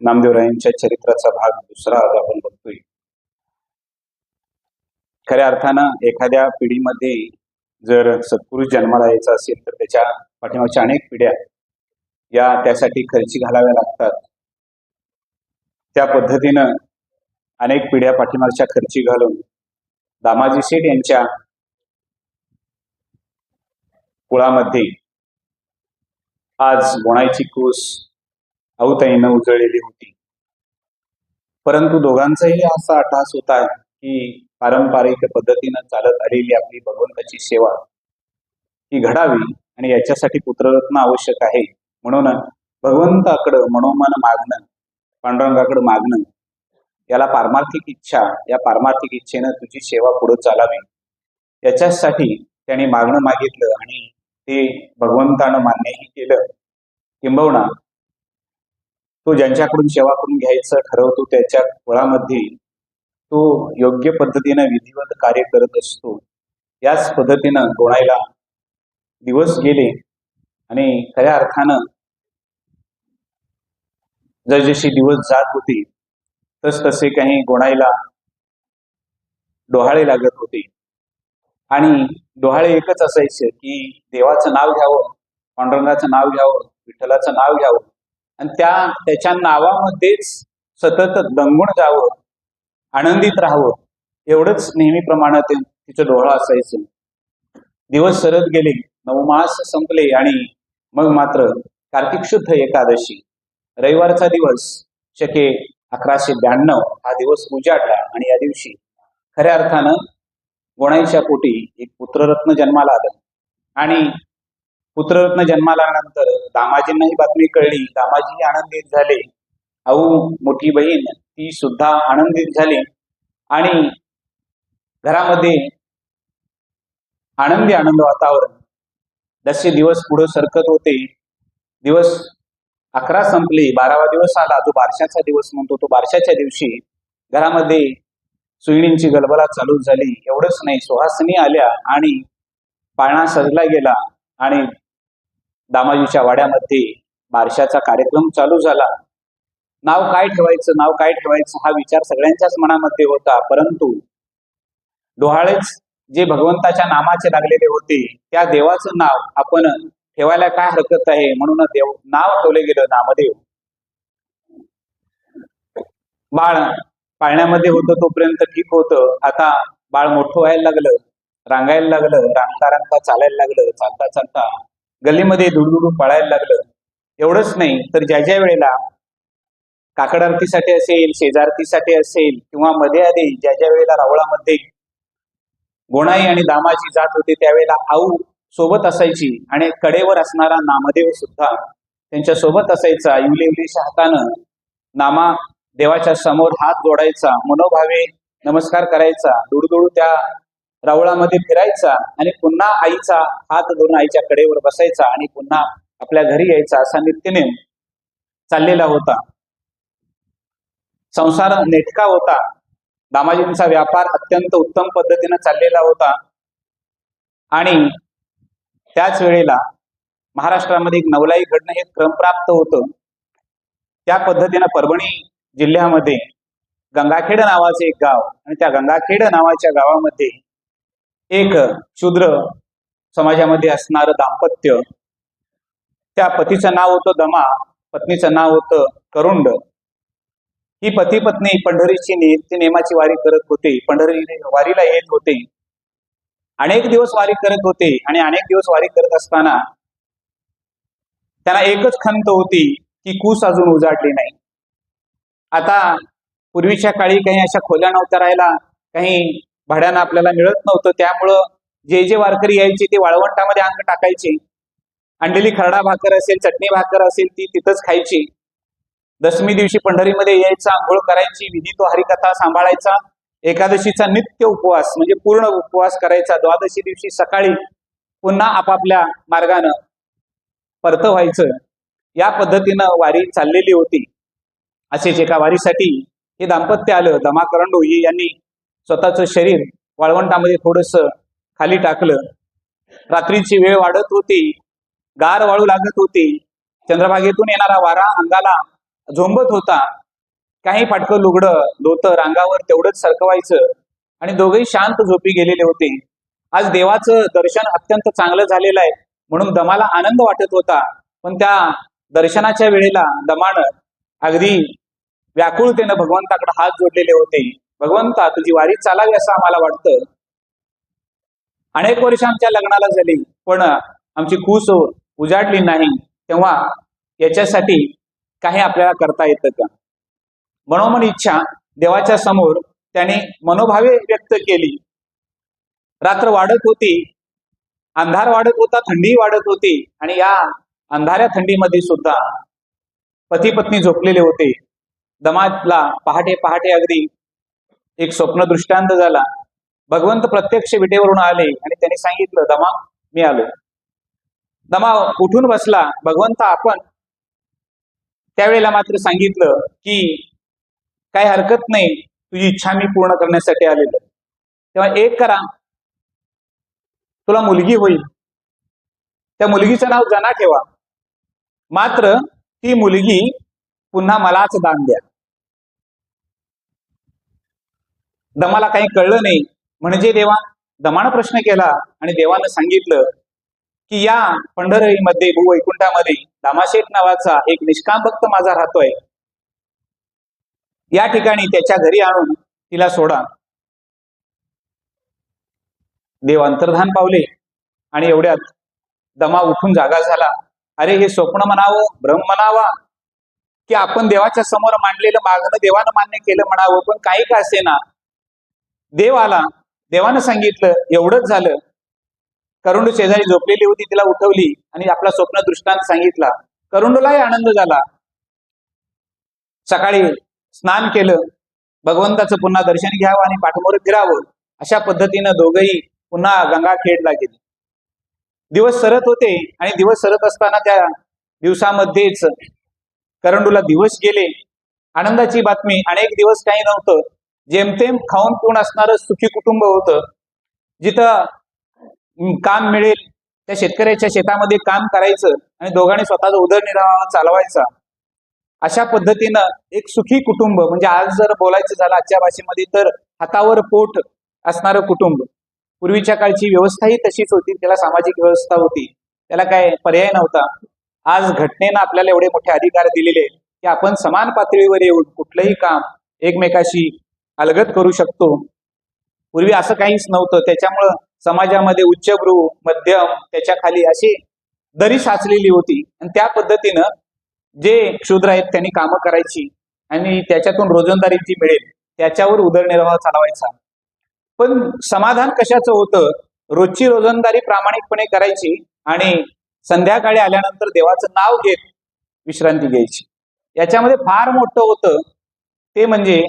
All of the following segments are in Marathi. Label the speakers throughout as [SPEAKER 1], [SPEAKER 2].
[SPEAKER 1] नामदेवरायांच्या चरित्राचा भाग दुसरा आज आपण बघतोय. खऱ्या अर्थानं एखाद्या पिढीमध्ये जर सत्पुरुष जन्माला यायचा असेल तर त्याच्या पाठीमागच्या अनेक पिढ्या या त्यासाठी खर्ची घालाव्या लागतात. त्या पद्धतीनं अनेक पिढ्या पाठीमागच्या खर्ची घालून दामाजी शेठ यांच्या कुळामध्ये आज गोणाईची कूस आऊताईनं उजळलेली होती. परंतु दोघांचाही असा अट्टहास होता की पारंपरिक पद्धतीनं चालत आलेली आपली भगवंताची सेवा ही घडावी आणि याच्यासाठी पुत्ररत्न आवश्यक आहे. म्हणून भगवंताकडं मनोमन मागणं, पांडुरंगाकडे मागणं, याला पारमार्थिक इच्छा, या पारमार्थिक इच्छेनं तुझी सेवा पुढे चालावी याच्यासाठी त्यांनी मागणं मागितलं आणि ते भगवंतानं मान्यही केलं. किंबहुना तो ज्यांच्याकडून सेवा करून घ्यायचं ठरवतो त्याच्या कुळामध्ये तो योग्य पद्धतीनं विधिवत कार्य करत असतो. याच पद्धतीनं गोणाईला दिवस गेले आणि खऱ्या अर्थानं जसजसे दिवस जात होते तसतसे काही गोणाईला डोहाळे लागत होते. आणि डोहाळे एकच असायचे की देवाचं नाव घ्यावं, पांडुरंगाचं नाव घ्यावं, विठ्ठलाचं नाव घ्यावं आणि त्याच्या नावामध्येच सतत दंगून जावं, आनंदित राहावं, एवढंच नेहमीप्रमाणे तिचं डोळा असायचं. दिवस सरत गेले, 9 मास संपले आणि मग मात्र कार्तिक शुद्ध एकादशी रविवारचा दिवस शके 1192 हा दिवस उजाडला आणि या दिवशी खऱ्या अर्थानं गोणाईच्या पोटी एक पुत्ररत्न जन्माला आलं. आणि पुत्ररत्न जन्माला आल्यानंतर दामाजींना ही बातमी कळली. दामाजी आनंदित झाले, आऊ मोठी बहीण ती सुद्धा आनंदित झाली आणि घरामध्ये आनंदी आनंद वातावरण. जसे दिवस पुढे सरकत होते, दिवस 11 संपले, 12वा दिवस आला, जो बारशाचा दिवस म्हणतो. तो बारशाच्या दिवशी घरामध्ये सुईणींची गलबला चालू झाली. एवढंच नाही, सुहासिनी आल्या आणि पाळणा सजला गेला आणि दामाजीच्या वाड्यामध्ये बारशाचा कार्यक्रम चालू झाला. नाव काय ठेवायचं, नाव काय ठेवायचं हा विचार सगळ्यांच्याच मनामध्ये होता. परंतु डोहाळेच जे भगवंताच्या नामाचे लागलेले होते त्या देवाचं नाव आपण ठेवायला काय हरकत आहे, म्हणून नाव ठेवले गेलं नामदेव. बाळ पाळण्यामध्ये होतं तोपर्यंत ठीक होतं. आता बाळ मोठं व्हायला लागलं, रांगायला लागलं, रांगता रांगता चालायला लागलं, चालता चालता गल्लीमध्ये दुडदुडू पळायला लागलं. एवढंच नाही तर ज्या ज्या वेळेला काकड आरतीसाठी असेल, शेजारतीसाठी असेल किंवा मध्ये आधी ज्या ज्या वेळेला रावळामध्ये गोणाई आणि दामाजी जात होते त्यावेळेला आऊ सोबत असायची आणि कडेवर असणारा नामदेव सुद्धा त्यांच्या सोबत असायचा. इवलीच्या हातानं नामा देवाच्या समोर हात जोडायचा, मनोभावे नमस्कार करायचा, दुडदुडू त्या रावळामध्ये फिरायचा आणि पुन्हा आईचा हात धरून आईच्या कडेवर बसायचा आणि पुन्हा आपल्या घरी यायचा. असा नित्यनेम चाललेला होता. संसार नेटका होता. दामाजींचा व्यापार अत्यंत उत्तम पद्धतीने चाललेला होता. आणि त्याच वेळेला महाराष्ट्रामध्ये एक नवलाई घडणं हे क्रमप्राप्त होतं. त्या पद्धतीनं परभणी जिल्ह्यामध्ये गंगाखेड नावाचे एक गाव आणि त्या गंगाखेड नावाच्या गावामध्ये एक शूद्र समाजामध्ये असणारं दाम्पत्य. त्या पतीचं नाव होतं दमा, पत्नीचं नाव होतं करुंड. ही पती पत्नी पंढरीची नेमाची वारी करत होते, पंढरी वारीला येत होते. अनेक दिवस वारी करत होते आणि अनेक दिवस वारी करत असताना त्यांना एकच खंत होती की कूस अजून उजाडली नाही. आता पूर्वीच्या काळी काही अशा खोल्या नव्हत्या राहायला, काही भाड्यानं आपल्याला मिळत नव्हतं. त्यामुळं जे जे वारकरी यायचे ते वाळवंटामध्ये अंग टाकायचे. अंडली खरडा भाकर असेल, चटणी भाकर असेल ती तिथंच खायची. दशमी दिवशी पंढरीमध्ये यायचा, आंघोळ करायची, विधी तो हरिकथा सांभाळायचा. एकादशीचा नित्य उपवास म्हणजे पूर्ण उपवास करायचा. द्वादशी दिवशी सकाळी पुन्हा आपापल्या मार्गानं परत व्हायचं. या पद्धतीनं वारी चाललेली होती. असेच एका वारीसाठी हे दाम्पत्य आलं. दमा करंडू यांनी स्वतःचं शरीर वाळवंटामध्ये थोडंसं खाली टाकलं. रात्रीची वेळ वाढत होती, गार वाळू लागत होती. चंद्रभागेतून येणारा वारा अंगाला झोंबत होता. काही फाटकं लुगडं धोतर अंगावर तेवढंच सरकवायचं आणि दोघेही शांत झोपी गेलेले होते. आज देवाचं दर्शन अत्यंत चांगलं झालेलं आहे म्हणून दमाला आनंद वाटत होता. पण त्या दर्शनाच्या वेळेला दमानं अगदी व्याकुळतेनं भगवंताकडे हात जोडलेले होते. भगवंता, तुझी वारी चालावी असं आम्हाला वाटतं. अनेक वर्ष आमच्या लग्नाला झाली पण आमची कूस उजाडली नाही. तेव्हा याच्यासाठी काही आपल्याला करता येतं का? मनोमन इच्छा देवाच्या समोर त्याने मनोभावे व्यक्त केली. रात्र वाढत होती, अंधार वाढत होता, थंडी वाढत होती आणि या अंधाऱ्या थंडीमध्ये सुद्धा पती पत्नी झोपलेले होते. दमाला पहाटे पहाटे अगदी एक स्वप्न दृष्टांत झाला. भगवंत प्रत्यक्ष विटेवरून आले आणि त्यांनी सांगितलं, दमा मी आलो. दमा उठून बसला. भगवंत आपण? त्यावेळेला मात्र सांगितलं की काही हरकत नाही, तुझी इच्छा मी पूर्ण करण्यासाठी आलेलो. तेव्हा एक करा, तुला मुलगी होईल. त्या मुलगीचं नाव जना ठेवा. मात्र ती मुलगी पुन्हा मलाच दान द्या. दमाला काही कळलं नाही. म्हणजे देवा? दमानं प्रश्न केला आणि देवानं सांगितलं की या पंढरीमध्ये भूवैकुंठामध्ये दामाशेठ नावाचा एक निष्काम भक्त माझा राहतोय. या ठिकाणी त्याच्या घरी आणून तिला सोडा. देव अंतर्धान पावले आणि एवढ्यात दमा उठून जागा झाला. अरे, हे स्वप्न म्हणावं, भ्रम म्हणावा की आपण देवाच्या समोर मांडलेलं मागणं देवानं मान्य केलं म्हणावं, पण काही का असेना देव आला. देवानं सांगितलं, एवढंच झालं. करुंड शेजारी झोपलेली होती, तिला उठवली आणि आपला स्वप्न दृष्टांत सांगितला. करुंडलाही आनंद झाला. सकाळी स्नान केलं, भगवंताचं पुन्हा दर्शन घ्यावं आणि पाठमोरे फिरावं अशा पद्धतीनं दोघंही पुन्हा गंगाखेडला गेले. दिवस सरत होते आणि दिवस सरत असताना त्या दिवसामध्येच करंडूला दिवस गेले. आनंदाची बातमी, अनेक दिवस काही नव्हतं. जेमतेम खाऊन पिऊन असणारं सुखी कुटुंब होतं. जिथं काम मिळेल त्या शेतकऱ्याच्या शेतामध्ये काम करायचं आणि दोघांनी स्वतःचा उदरनिर्वाह चालवायचा. अशा पद्धतीनं एक सुखी कुटुंब, म्हणजे आज जर बोलायचं झालं आजच्या भाषेमध्ये तर हातावर पोट असणारं कुटुंब. पूर्वीच्या काळची व्यवस्था ही तशीच होती, त्याला सामाजिक व्यवस्था होती, त्याला काय पर्याय नव्हता. आज घटनेनं आपल्याला एवढे मोठे अधिकार दिलेले की आपण समान पातळीवर येऊन कुठलंही काम एकमेकाशी अलगद करू शकतो. पूर्वी असं काहीच नव्हतं. त्याच्यामुळं समाजामध्ये उच्चभ्रू, मध्यम, त्याच्या खाली अशी दरी साचलेली होती आणि त्या पद्धतीनं जे क्षुद्र आहेत त्यांनी कामं करायची आणि त्याच्यातून रोजंदारी जी मिळेल त्याच्यावर उदरनिर्वाह चालवायचा. पण समाधान कशाचं होतं? रोजची रोजंदारी प्रामाणिकपणे करायची आणि संध्याकाळी आल्यानंतर देवाचं नाव घेत विश्रांती घ्यायची. याच्यामध्ये फार मोठं होतं ते म्हणजे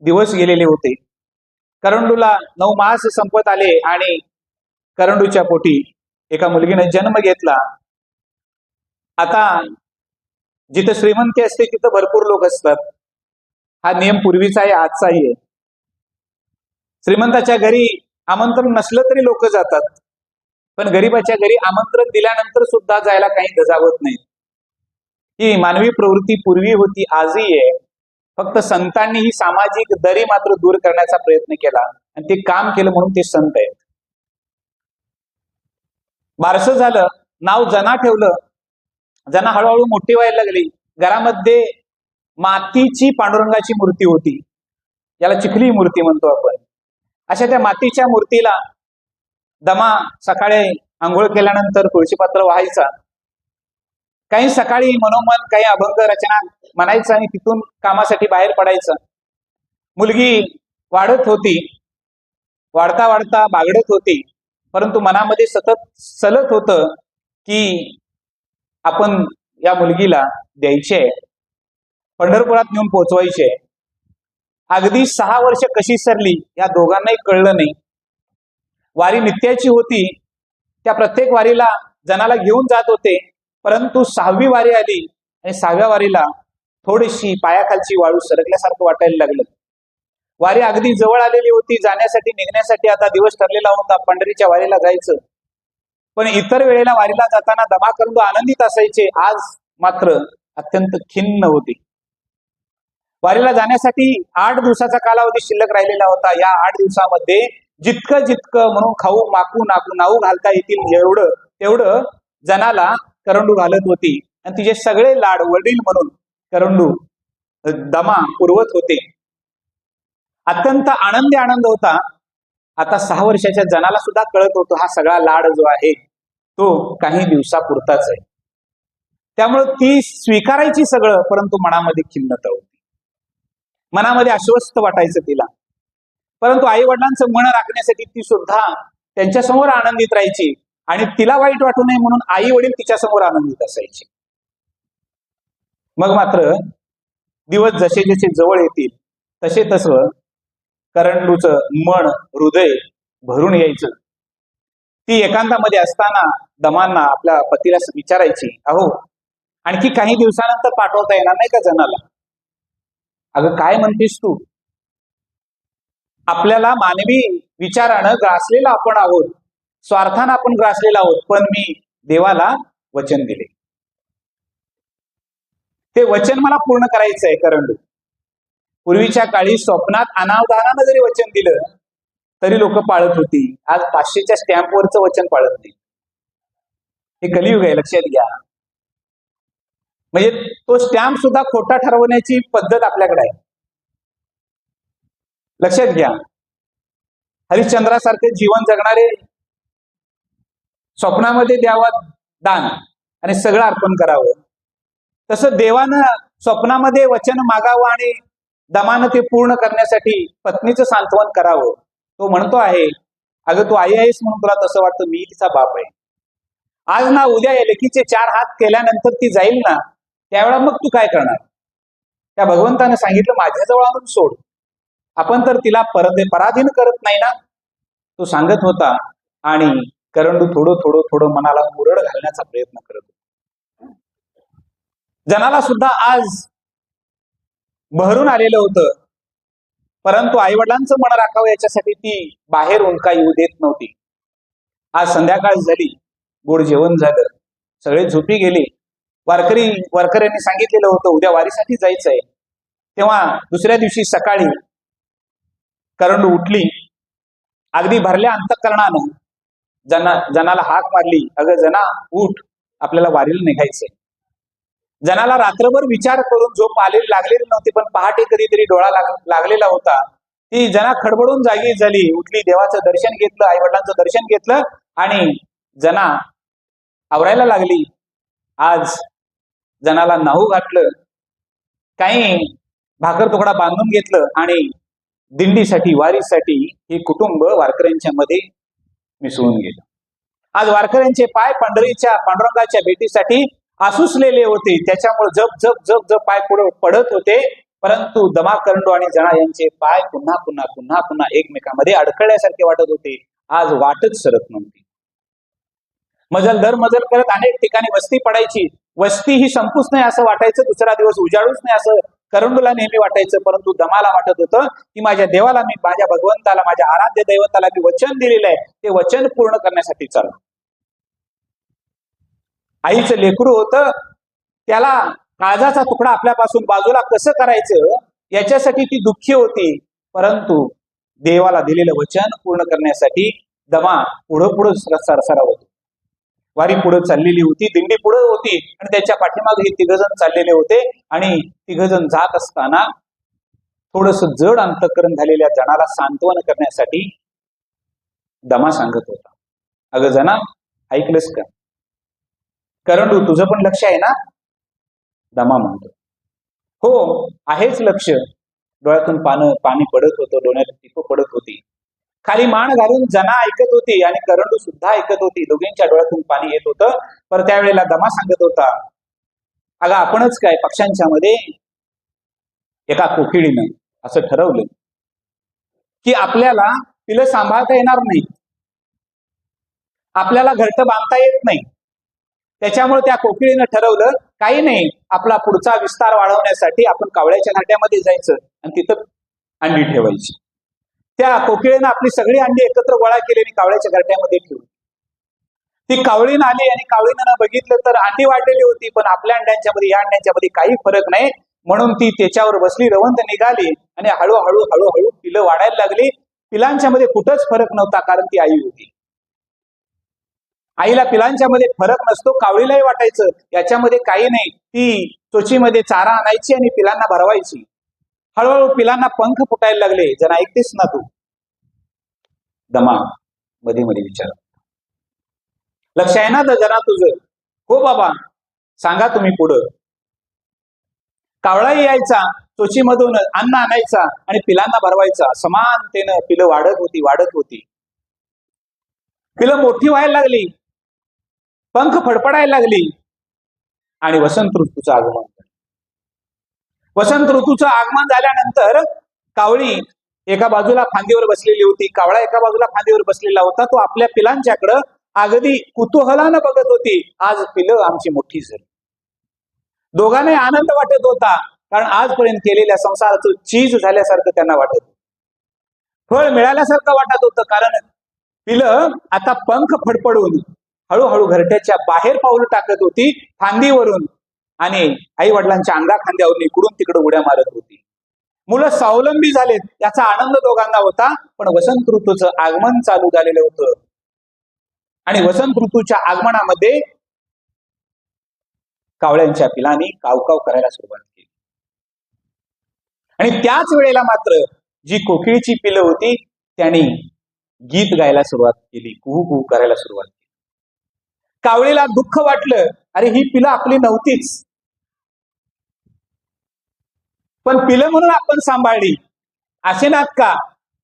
[SPEAKER 1] दिवस गेलेले होते. करंडूला 9 मास संपत आले आणि करंडूच्या पोटी एका मुलगीने जन्म घेतला. आता जिथं श्रीमंती असते तिथं भरपूर लोक असतात. हा नियम पूर्वीचा आहे, आजचाही आहे. श्रीमंताच्या घरी आमंत्रण नसलं तरी लोक जातात, पण गरीबाच्या घरी आमंत्रण दिल्यानंतर सुद्धा जायला काही धजावत नाही. ही मानवी प्रवृत्ती पूर्वी होती, आजही आहे. फक्त संतांनी ही सामाजिक दरी मात्र दूर करण्याचा प्रयत्न केला आणि ते काम केलं म्हणून ते संत आहेत. बारसं झालं, नाव जना ठेवलं. जना हळूहळू मोठी व्हायला लागली. घरामध्ये मातीची पांडुरंगाची मूर्ती होती, याला चिखली मूर्ती म्हणतो आपण. अशा त्या मातीच्या मूर्तीला दमा सकाळी आंघोळ केल्यानंतर तुळशीपत्र व्हायचा. काही सकाळी मनोमन काही अभंग रचना म्हणायचं आणि तिथून कामासाठी बाहेर पडायचं. मुलगी वाढत होती, वाढता वाढता बागडत होती, परंतु मनामध्ये सतत सलत होतं की आपण या मुलगीला द्यायचे, पंढरपुरात नेऊन पोचवायचे. अगदी 6 वर्ष कशी सरली या दोघांनाही कळलं नाही. वारी नित्याची होती, त्या प्रत्येक वारीला जनाला घेऊन जात होते. परंतु 6वी वारी आली आणि 6व्या वारीला थोडीशी पायाखालची वाळू सरकल्यासारखं वाटायला लागलं. वारी अगदी जवळ आलेली होती. जाण्यासाठी निघण्यासाठी आता दिवस ठरलेला होता, पंढरीच्या वारीला जायचं. पण इतर वेळेला वारीला जाताना दमा करंडू आनंदित असायचे. आज मात्र अत्यंत खिन्न होते. वारीला जाण्यासाठी 8 दिवसाचा कालावधी शिल्लक राहिलेला होता. या 8 दिवसामध्ये जितकं जितकं म्हणून खाऊ माकू नाऊ घालता येतील तेवढं जनाला करंडू घालत होती आणि तिचे सगळे लाड वडील म्हणून करंडू दमा पुरवत होते. अत्यंत आनंद होता. आता 6 वर्षाच्या जनाला सुद्धा कळत होतं हा सगळा लाड जो आहे तो काही दिवसापुरताच आहे. त्यामुळे ती स्वीकारायची सगळं, परंतु मनामध्ये खिन्नता होती, मनामध्ये अस्वस्थ वाटायचं तिला. परंतु आई वडिलांचं मन राखण्यासाठी ती सुद्धा त्यांच्यासमोर आनंदित राहायची आणि तिला वाईट वाटू नये म्हणून आई वडील तिच्या समोर आनंदित असायचे. मग मात्र दिवस जसे जसे जवळ येतील तसे तसं करंडूचं मन हृदय भरून यायचं. ती एकांतामध्ये असताना दमांना आपल्या पतीला विचारायची, अहो आणखी काही दिवसानंतर पाठवता येणार नाही का जनाला? अगं काय म्हणतेस तू? आपल्याला मानवी विचारानं ग्रासलेला आपण आहोत, स्वार्थानं आपण ग्रासलेला आहोत, पण मी देवाला वचन दिले, ते वचन मला पूर्ण करायचं आहे. करंडू पूर्वीच्या काळी स्वप्नात अनावधानानं जरी वचन दिलं तरी लोक पाळत होती. आज 500च्या स्टॅम्पवरचं वचन पाळत नाही. हे कलियुग आहे, लक्षात घ्या. म्हणजे तो स्टॅम्प सुद्धा खोटा ठरवण्याची पद्धत आपल्याकडे आहे, लक्षात घ्या. हरिश्चंद्रासारखे जीवन जगणारे स्वप्नामध्ये द्यावं दान आणि सगळं अर्पण करावं, तसं देवानं स्वप्नामध्ये वचन मागावं आणि दमानं ते पूर्ण करण्यासाठी पत्नीचं सांत्वन करावं. तो म्हणतो आहे, अगं तू आई आहेस म्हणून तुला तसं वाटतं, मी तिचा बाप आहे. आज ना उद्या या लेकीचे 4 हात केल्यानंतर ती जाईल ना, त्यावेळा मग तू काय करणार? त्या भगवंतानं सांगितलं माझ्याजवळ आणून सोड. आपण तर तिला पराधीन करत नाही ना, तो सांगत होता. आणि करंडू थोडं मनाला मुरड घालण्याचा प्रयत्न करत होता. जनाला सुद्धा आज बहरून आलेलं होतं, परंतु आईवडिलांचं मन राखावं याच्यासाठी ती बाहेर उंडका येऊ देत नव्हती. आज संध्याकाळ झाली, गोड जेवण झालं, सगळे झोपी गेले. वारकऱ्यांनी सांगितलेलं होतं उद्या वारीसाठी जायचंय. तेव्हा दुसऱ्या दिवशी सकाळी करंडू उठली, अगदी भरल्या अंतःकरणानं जनाला हाक मारली, अगं जना उठ, आपल्याला वारीला निघायचंय. जनाला रात्रभर विचार करून झोप लागलेली नव्हती, पण पहाटे कधीतरी डोळा लागलेला होता. ती जना खडबडून जागी झाली, उठली, देवाचं दर्शन घेतलं, आई वडिलांचं दर्शन घेतलं आणि जना आवरायला लागली. आज जनाला नाहू घातलं, काही भाकर तुकडा बांधून घेतलं आणि दिंडीसाठी वारीसाठी हे कुटुंब वारकऱ्यांच्या मध्ये मिसळून गेलं. आज वारकऱ्यांचे पाय पांडुरंगाच्या भेटीसाठी आसुसलेले होते. त्याच्यामुळे जप जप जप जप पाय पुढे पडत होते, परंतु दमा करंडू आणि जना यांचे पाय पुन्हा पुन्हा पुन्हा पुन्हा एकमेकांमध्ये अडकळल्यासारखे वाटत होते. आज वाटच सरत नव्हती. मजल दर मजल करत अनेक ठिकाणी वस्ती पडायची. वस्ती ही संपूच नाही असं वाटायचं, दुसरा दिवस उजाडूच नाही असं करंडूला नेहमी वाटायचं. परंतु दमाला वाटत होतं की माझ्या देवाला, मी माझ्या भगवंताला, माझ्या आराध्य दैवताला मी वचन दिलेलं आहे, ते वचन पूर्ण करण्यासाठी चालू. आईचं लेकरू होतं, त्याला काळजाचा तुकडा आपल्यापासून बाजूला कसं करायचं याच्यासाठी ती दुःखी होती. परंतु देवाला दिलेलं वचन पूर्ण करण्यासाठी दमा पुढं सरसरा होतो. वारी पुढे चाललेली होती, दिंडी पुढे होती आणि त्याच्या पाठीमागे हे 3 जण चाललेले होते. आणि 3 जण जात असताना थोडस जड अंतःकरण झालेल्या जनाला सांत्वन करण्यासाठी दमा सांगत होता, अगं जना ऐकलंस का? करंडू तुझं पण लक्ष आहे ना? दमा म्हणतो, हो आहेच लक्ष. डोळ्यातून पाणी पडत होतं, डोळ्यात टिपं पडत होती. खाली मान घालून जना ऐकत होती आणि करंडू सुद्धा ऐकत होती. दोघींच्या डोळ्यातून पाणी येत होतं. पर त्यावेळेला दमा सांगत होता, अगं आपणच काय पक्ष्यांच्या मध्ये एका कोकिळीनं असं ठरवलं की आपल्याला तिला सांभाळता येणार नाही, आपल्याला घरटं बांधता येत नाही. त्याच्यामुळे त्या कोकिळीनं ठरवलं, काही नाही, आपला पुढचा विस्तार वाढवण्यासाठी आपण कावळ्याच्या घाट्यामध्ये जायचं आणि तिथं अंडी ठेवायची. त्या कोकिळीनं आपली सगळी अंडी एकत्र गोळा केली आणि कावळ्याच्या घरट्यामध्ये ठेवली. ती कावळीनं आली आणि कावळीनं बघितलं तर अंडी वाढलेली होती, पण आपल्या अंड्यांच्या मध्ये या अंड्यांच्या मध्ये काही फरक नाही. म्हणून ती त्याच्यावर बसली, रवंत निघाली आणि हळूहळू हळूहळू पिलं वाढायला लागली. पिलांच्या मध्ये कुठंच फरक नव्हता, कारण ती आई होती. आईला पिलांच्या मध्ये फरक नसतो. कावळीलाही वाटायचं याच्यामध्ये काही नाही. ती चोचीमध्ये चारा आणायची आणि पिलांना भरवायची. हळूहळू पिलांना पंख फुटायला लागले. जरा ऐकतेस ना तू? दमा मध्ये मध्ये विचार. लक्ष आहे ना जरा तुझं? हो बाबा, सांगा तुम्ही पुढं. कावळाही यायचा, चोचीमधून अन्न आणायचा आणि पिलांना भरवायचा. समानतेनं पिलं वाढत होती, वाढत होती. पिलं मोठी व्हायला लागली, पंख फडफडायला लागली आणि वसंत ऋतूचं आगमन झालं. वसंत ऋतूचं आगमन झाल्यानंतर कावळी एका बाजूला फांदीवर बसलेली होती, कावळा एका बाजूला फांदीवर बसलेला होता. तो आपल्या पिलांच्याकडं अगदी कुतूहलानं बघत होती. आज पिलं आमची मोठी झाली. दोघांना आनंद वाटत होता, कारण आजपर्यंत केलेल्या संसाराचं चीज झाल्यासारखं त्यांना वाटत होतं. फळ मिळाल्यासारखं वाटत होतं, कारण पिलं आता पंख फडफडून हळूहळू घरट्याच्या बाहेर पाऊल टाकत होती फांदीवरून आणि आई वडिलांच्या अंगा खांद्यावरून इकडून तिकडे उड्या मारत होती. मुलं स्वावलंबी झालेत याचा आनंद दोघांना होता. पण वसंत ऋतूचं आगमन चालू झालेलं होतं आणि वसंत ऋतूच्या आगमनामध्ये कावळ्यांच्या पिलांनी कावकाव करायला सुरुवात केली. आणि त्याच वेळेला मात्र जी कोकिळीची पिलं होती त्यांनी गीत गायला सुरुवात केली, कुहू कुहू करायला सुरुवात केली. कावळीला दुःख वाटलं, अरे ही पिलं आपली नव्हतीच, पण पिलं म्हणून आपण सांभाळली असे नात का?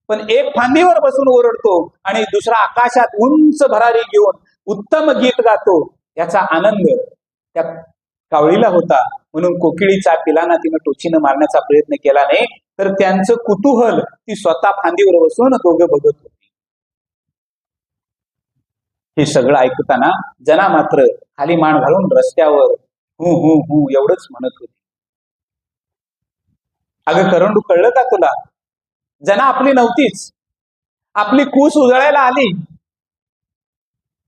[SPEAKER 1] पण एक फांदीवर बसून ओरडतो आणि दुसरा आकाशात उंच भरारी घेऊन उत्तम गीत गातो, याचा आनंद त्या कावळीला होता. म्हणून कोकिळीच्या पिलांना तिनं टोचीनं मारण्याचा प्रयत्न केला नाही, तर त्यांचं कुतूहल ती स्वतः फांदीवर बसून दोघं बघत होती. हे सगळं ऐकताना जना मात्र खाली मान घालून रस्त्यावर हु हु हु एवढंच म्हणत होती. अगं करंडू, कळलं का तुला? जना आपली नव्हतीच, आपली कूस उजळायला आली.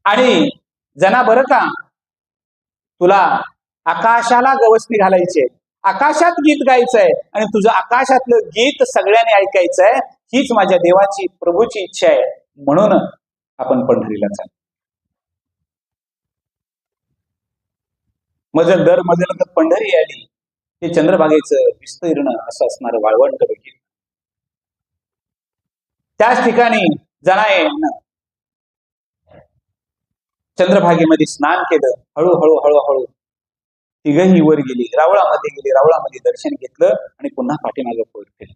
[SPEAKER 1] आणि जना बरं का, तुला आकाशाला गवसणी घालायचे, आकाशात गीत गायचंय आणि तुझं आकाशातलं गीत सगळ्यांनी ऐकायचंय. हीच माझ्या देवाची, प्रभूची इच्छा आहे. म्हणून आपण पंढरीला चाललो. मजल दर मजल तर पंढरी आली. हे चंद्रभागेचं विस्तीर्ण असं असणारं वाळवंट बघितलं. त्याच ठिकाणी जनाए चंद्रभागेमध्ये स्नान केलं. हळूहळू हळूहळू तिघही वर गेली, रावळामध्ये गेली, रावळामध्ये दर्शन घेतलं आणि पुन्हा पाठीमागे परत केलं.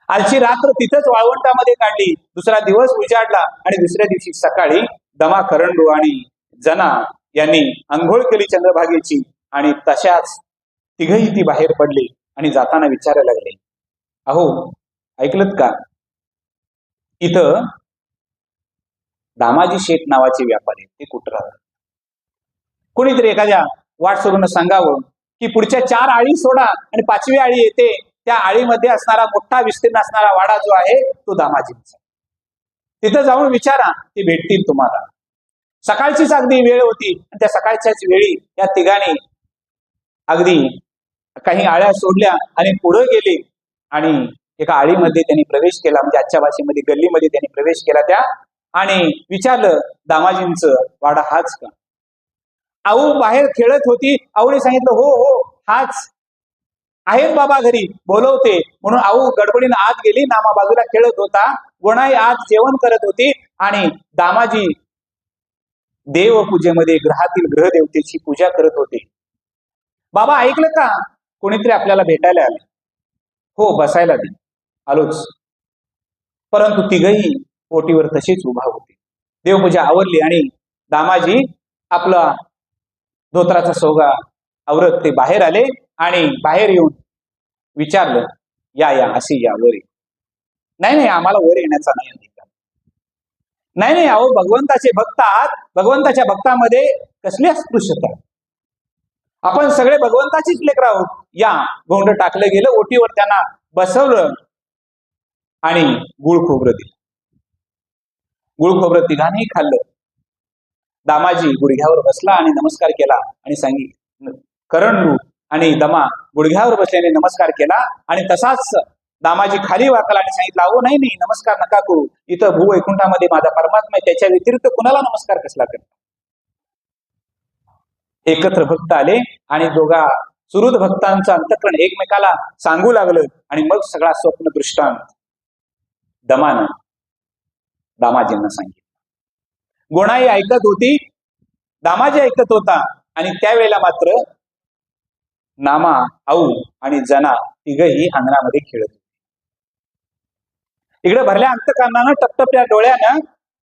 [SPEAKER 1] आजची रात्र तिथंच वाळवंटामध्ये काढली. दुसरा दिवस उजाडला आणि दुसऱ्या दिवशी सकाळी दमा, करंडू आणि जना यांनी अंघोळ केली चंद्रभागेची. आणि तशाच तिघही ती बाहेर पडली आणि जाताना विचारायला लागले, अहो ऐकलत का, इथं दामाजी शेठ नावाचे व्यापारी ते कुठं राहतात? कोणीतरी एखाद्या वाटसरूनं सांगावं की पुढच्या 4 आळी सोडा आणि 5वी आळी येते, त्या आळीमध्ये असणारा मोठा विस्तीर्ण असणारा वाडा जो आहे तो दामाजींचा. तिथं जाऊन विचारा, ते भेटतील तुम्हाला. सकाळचीच अगदी वेळ होती आणि त्या सकाळच्याच वेळी या तिघांनी अगदी काही आळ्या सोडल्या आणि पुढे गेले आणि एका आळीमध्ये त्यांनी प्रवेश केला. म्हणजे आजच्या भाषेमध्ये गल्लीमध्ये त्यांनी प्रवेश केला त्या, आणि विचारलं, दामाजींचं वाडा हाच का? आऊ बाहेर खेळत होती. आऊने सांगितलं, हो हो हाच आहेत बाबा घरी, बोलवते. म्हणून आऊ गडबडीनं आत गेली. नामा बाजूला खेळत होता. गोणाई आत जेवण करत होती आणि दामाजी देवपूजेमध्ये ग्रहातील ग्रहदेवतेची पूजा करत होते. बाबा ऐकलं का, कोणीतरी आपल्याला भेटायला आले. हो बसायला दे, आलोच. परंतु तिघही ओटीवर तशीच उभा होते. देवपूजा आवरली आणि दामाजी आपला धोत्राचा सोगा आवरत ते बाहेर आले आणि बाहेर येऊन विचारलं, या या असे या वर. नाही नाही, आम्हाला वर येण्याचा नाही अधिकार. नाही नाही, अहो भगवंताचे भक्त आहात, भगवंताच्या भक्तामध्ये कसली अस्पृश्यता, आपण सगळे भगवंताचीच लेकरं आहोत. या. गोंड टाकलं गेलं, ओटीवर त्यांना बसवलं आणि गुळ खोबरं दिलं. गुळ खोबरं तिघांनी खाल्लं. दामाजी गुडघ्यावर बसला आणि नमस्कार केला आणि सांगितलं, करंडू आणि दमा गुडघ्यावर बसल्याने नमस्कार केला आणि तसाच दामाजी खाली वाकला आणि सांगितलं, अहो नाही नाही, नमस्कार नका करू, इथं भूवैकुंठामध्ये माझा परमात्मा आहे, त्याच्या व्यतिरिक्त कुणाला नमस्कार कसला करता. एकत्र भक्त आले आणि दोघा सुहृद भक्तांचं अंतःकरण एकमेकाला सांगू लागलं आणि मग सगळा स्वप्न दृष्टांत दमानं दामाजींना सांगितलं. गोणाई ऐकत होती, दामाजी ऐकत होता आणि त्यावेळेला मात्र नामा, आऊ आणि जना तिघही अंगणामध्ये खेळत होती. इकडे भरल्या अंतःकरणानं टपटपल्या डोळ्यानं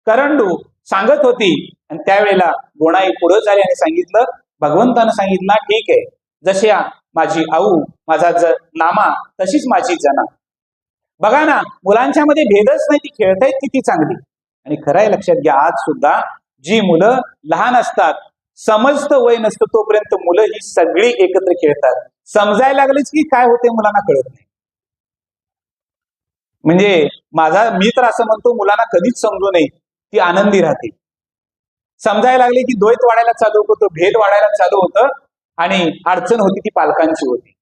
[SPEAKER 1] करंडू सांगत होती आणि त्यावेळेला गोणाई पुढे झाली आणि सांगितलं, भगवंतानं सांगितलं, ठीक आहे, जशी माझी आऊ, माझा नामा, तशीच माझी जना. बघा ना, मुलांच्या मध्ये भेदच नाही, ती खेळतायत किती चांगली. आणि खरं आहे, लक्षात घ्या, आज सुद्धा जी मुलं लहान असतात, समजतं वय नसतं तोपर्यंत मुलं ही सगळी एकत्र खेळतात. समजायला लागलेच की काय होते मुलांना कळत नाही. म्हणजे माझा मित्र असं म्हणतो, मुलांना कधीच समजू नये, ती आनंदी राहते. समजायला लागले की द्वैत वाढायला चालू होतं, भेद वाढायला चालू होतं आणि अडचण होती ती पालकांची होती.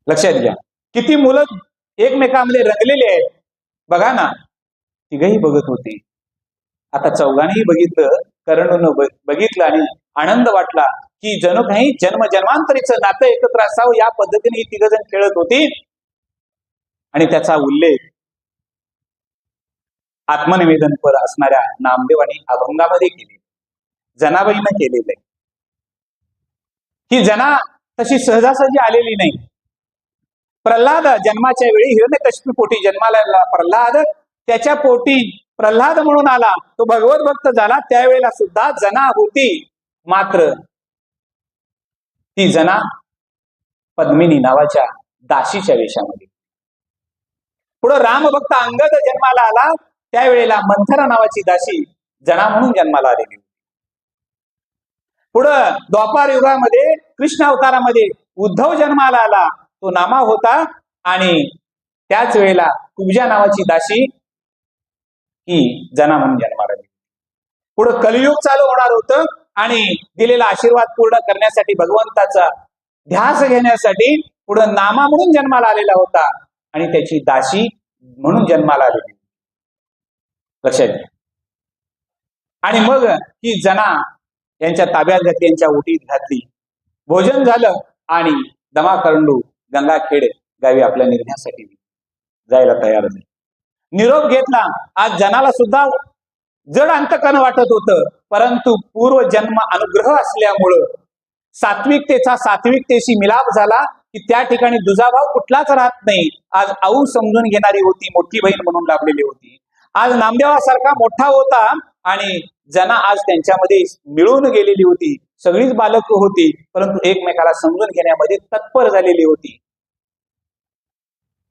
[SPEAKER 1] लक्षात घ्या, किती मुलं एकमेकांमध्ये रंगलेले आहेत. बघा ना, तिघही बघत होते. आता चौघांनीही बघितलं, करणनं बघितलं आणि आनंद वाटला की जणू काही जन्म जन्मांतरीचं नातं एकत्र असावं, या पद्धतीने ही तिघ जण खेळत होती. आणि त्याचा उल्लेख आत्मनिवेदनपर असणाऱ्या नामदेवानी अभंगामध्ये केले, जनाबाईनं केलेलं आहे. ही जना तशी सहजासहजी आलेली नाही. प्रल्हाद जन्माच्या वेळी हिरण्यकश्यप पोटी जन्माला आला प्रल्हाद, त्याच्या पोटी प्रल्हाद म्हणून आला, तो भगवत भक्त झाला. त्यावेळेला सुद्धा जना होती, मात्र ती जना पद्मिनी नावाच्या दासीच्या वेशामध्ये. पुढे रामभक्त अंगद जन्माला आला, त्यावेळेला मंथरा नावाची दासी जना म्हणून जन्माला आलेली. पुढं द्वापार युगामध्ये कृष्ण अवतारामध्ये उद्धव जन्माला आला, तो नामा होता आणि त्याच वेळेला कुब्जा नावाची दासी ही जना म्हणून जन्माला आली. पुढे कलियुग चालू होणार होतं आणि दिलेला आशीर्वाद पूर्ण करण्यासाठी, भगवंताचा ध्यास घेण्यासाठी पुढे नामा म्हणून जन्माला आलेला होता आणि त्याची दासी म्हणून जन्माला आलेली. लक्षात घ्या. आणि मग ही जना यांच्या ताब्यात घातली, यांच्या ओटीत घातली. भोजन झालं आणि दमा करंडू गंगाखेड गावी आपल्या निघण्यासाठी जायला तयार झाले. निरोप घेतला. आज जनाला सुद्धा जड अंतकरण वाटत होतं, परंतु पूर्वजन्म अनुग्रह असल्यामुळं सात्विकतेचा सात्विकतेशी मिलाप झाला की त्या ठिकाणी दुजाभाव कुठलाच राहत नाही. आज आऊ समजून घेणारी होती, मोठी बहीण म्हणून लाभलेली होती. आज नामदेवासारखा मोठा होता आणि जना आज त्यांच्यामध्ये मिळून गेलेली होती. सगळीच बालक होती, परंतु एकमेकाला समजून घेण्यामध्ये तत्पर झालेली होती.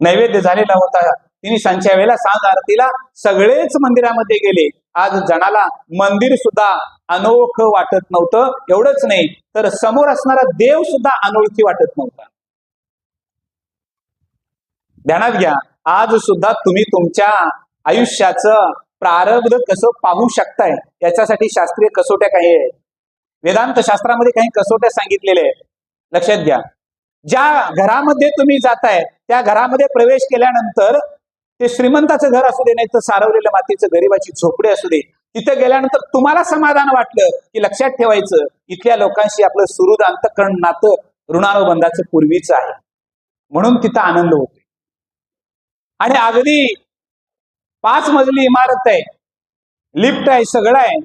[SPEAKER 1] नैवेद्य झालेला होता. तिने सांच्या वेळेला सांज आरतीला सगळेच मंदिरामध्ये गेले. आज जनाला मंदिर सुद्धा अनोळखं वाटत नव्हतं. एवढंच नाही तर समोर असणारा देव सुद्धा अनोळखी वाटत नव्हता. ध्यानात घ्या, आज सुद्धा तुम्ही तुमच्या आयुष्याचं प्रारब्ध कसं पाहू शकताय, याच्यासाठी शास्त्रीय कसोट्या काही आहेत. वेदांत शास्त्रामध्ये काही कसोट्या सांगितलेल्या आहेत. लक्षात घ्या, ज्या घरामध्ये तुम्ही जाताय त्या घरामध्ये प्रवेश केल्यानंतर, ते श्रीमंताचं घर असू दे, नाही तर सारवलेलं मातीचं गरीबाची झोपडी असू दे, तिथे गेल्यानंतर तुम्हाला समाधान वाटलं की लक्षात ठेवायचं, इथल्या लोकांशी आपलं सुहृद अंतःकरण नातं ऋणानुबंधाचं पूर्वीच आहे, म्हणून तिथं आनंद होतो. आणि अगदी 5 मजली इमारत आहे, लिफ्ट आहे, सगळं आहे,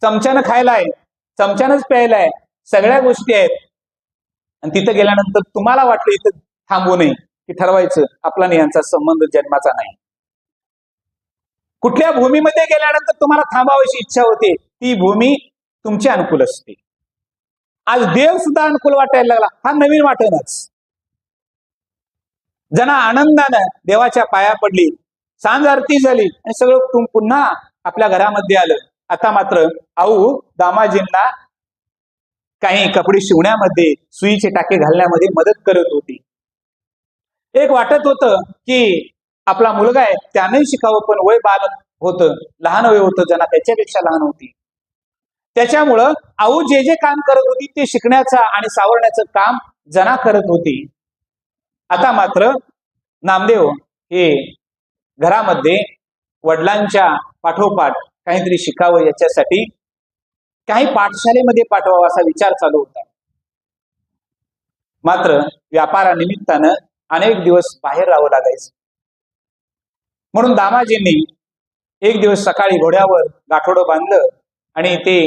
[SPEAKER 1] चमच्यानं खायला आहे, चमच्यानंच प्यायला आहे, सगळ्या गोष्टी आहेत. आणि तिथं गेल्यानंतर तुम्हाला वाटलं इथं थांबू नये, की ठरवायचं आपला आणि यांचा संबंध जन्माचा नाही. कुठल्या भूमीमध्ये गेल्यानंतर तुम्हाला थांबावायची इच्छा होते, ती भूमी तुमच्या अनुकूल असते. आज देव सुद्धा अनुकूल वाटायला लागला, हा नवीन वाटेनच. जना आनंदानं देवाच्या पाया पडली, सांज आरती झाली आणि सगळं पुन्हा आपल्या घरामध्ये आलं. आता मात्र आऊ दामाजींना काही कपडे शिवण्यामध्ये, सुईचे टाके घालण्यामध्ये मदत करत होती. एक वाटत होतं की आपला मुलगा आहे, त्यानेही शिकावं, पण वय बालक होतं, लहान वय होतं, जना त्याच्यापेक्षा लहान होती. त्याच्यामुळं आऊ जे जे काम करत होती ते शिकण्याचं आणि सावरण्याचं काम जना करत होती. आता मात्र नामदेव हे घरामध्ये वडिलांच्या पाठोपाठ काहीतरी शिकावं याच्यासाठी काही पाठशालेमध्ये पाठवावा असा विचार चालू होता. मात्र व्यापारानिमित्तानं अनेक दिवस बाहेर राहावं लागायचं. म्हणून दामाजींनी एक दिवस सकाळी घोड्यावर गाठोडं बांधलं आणि ते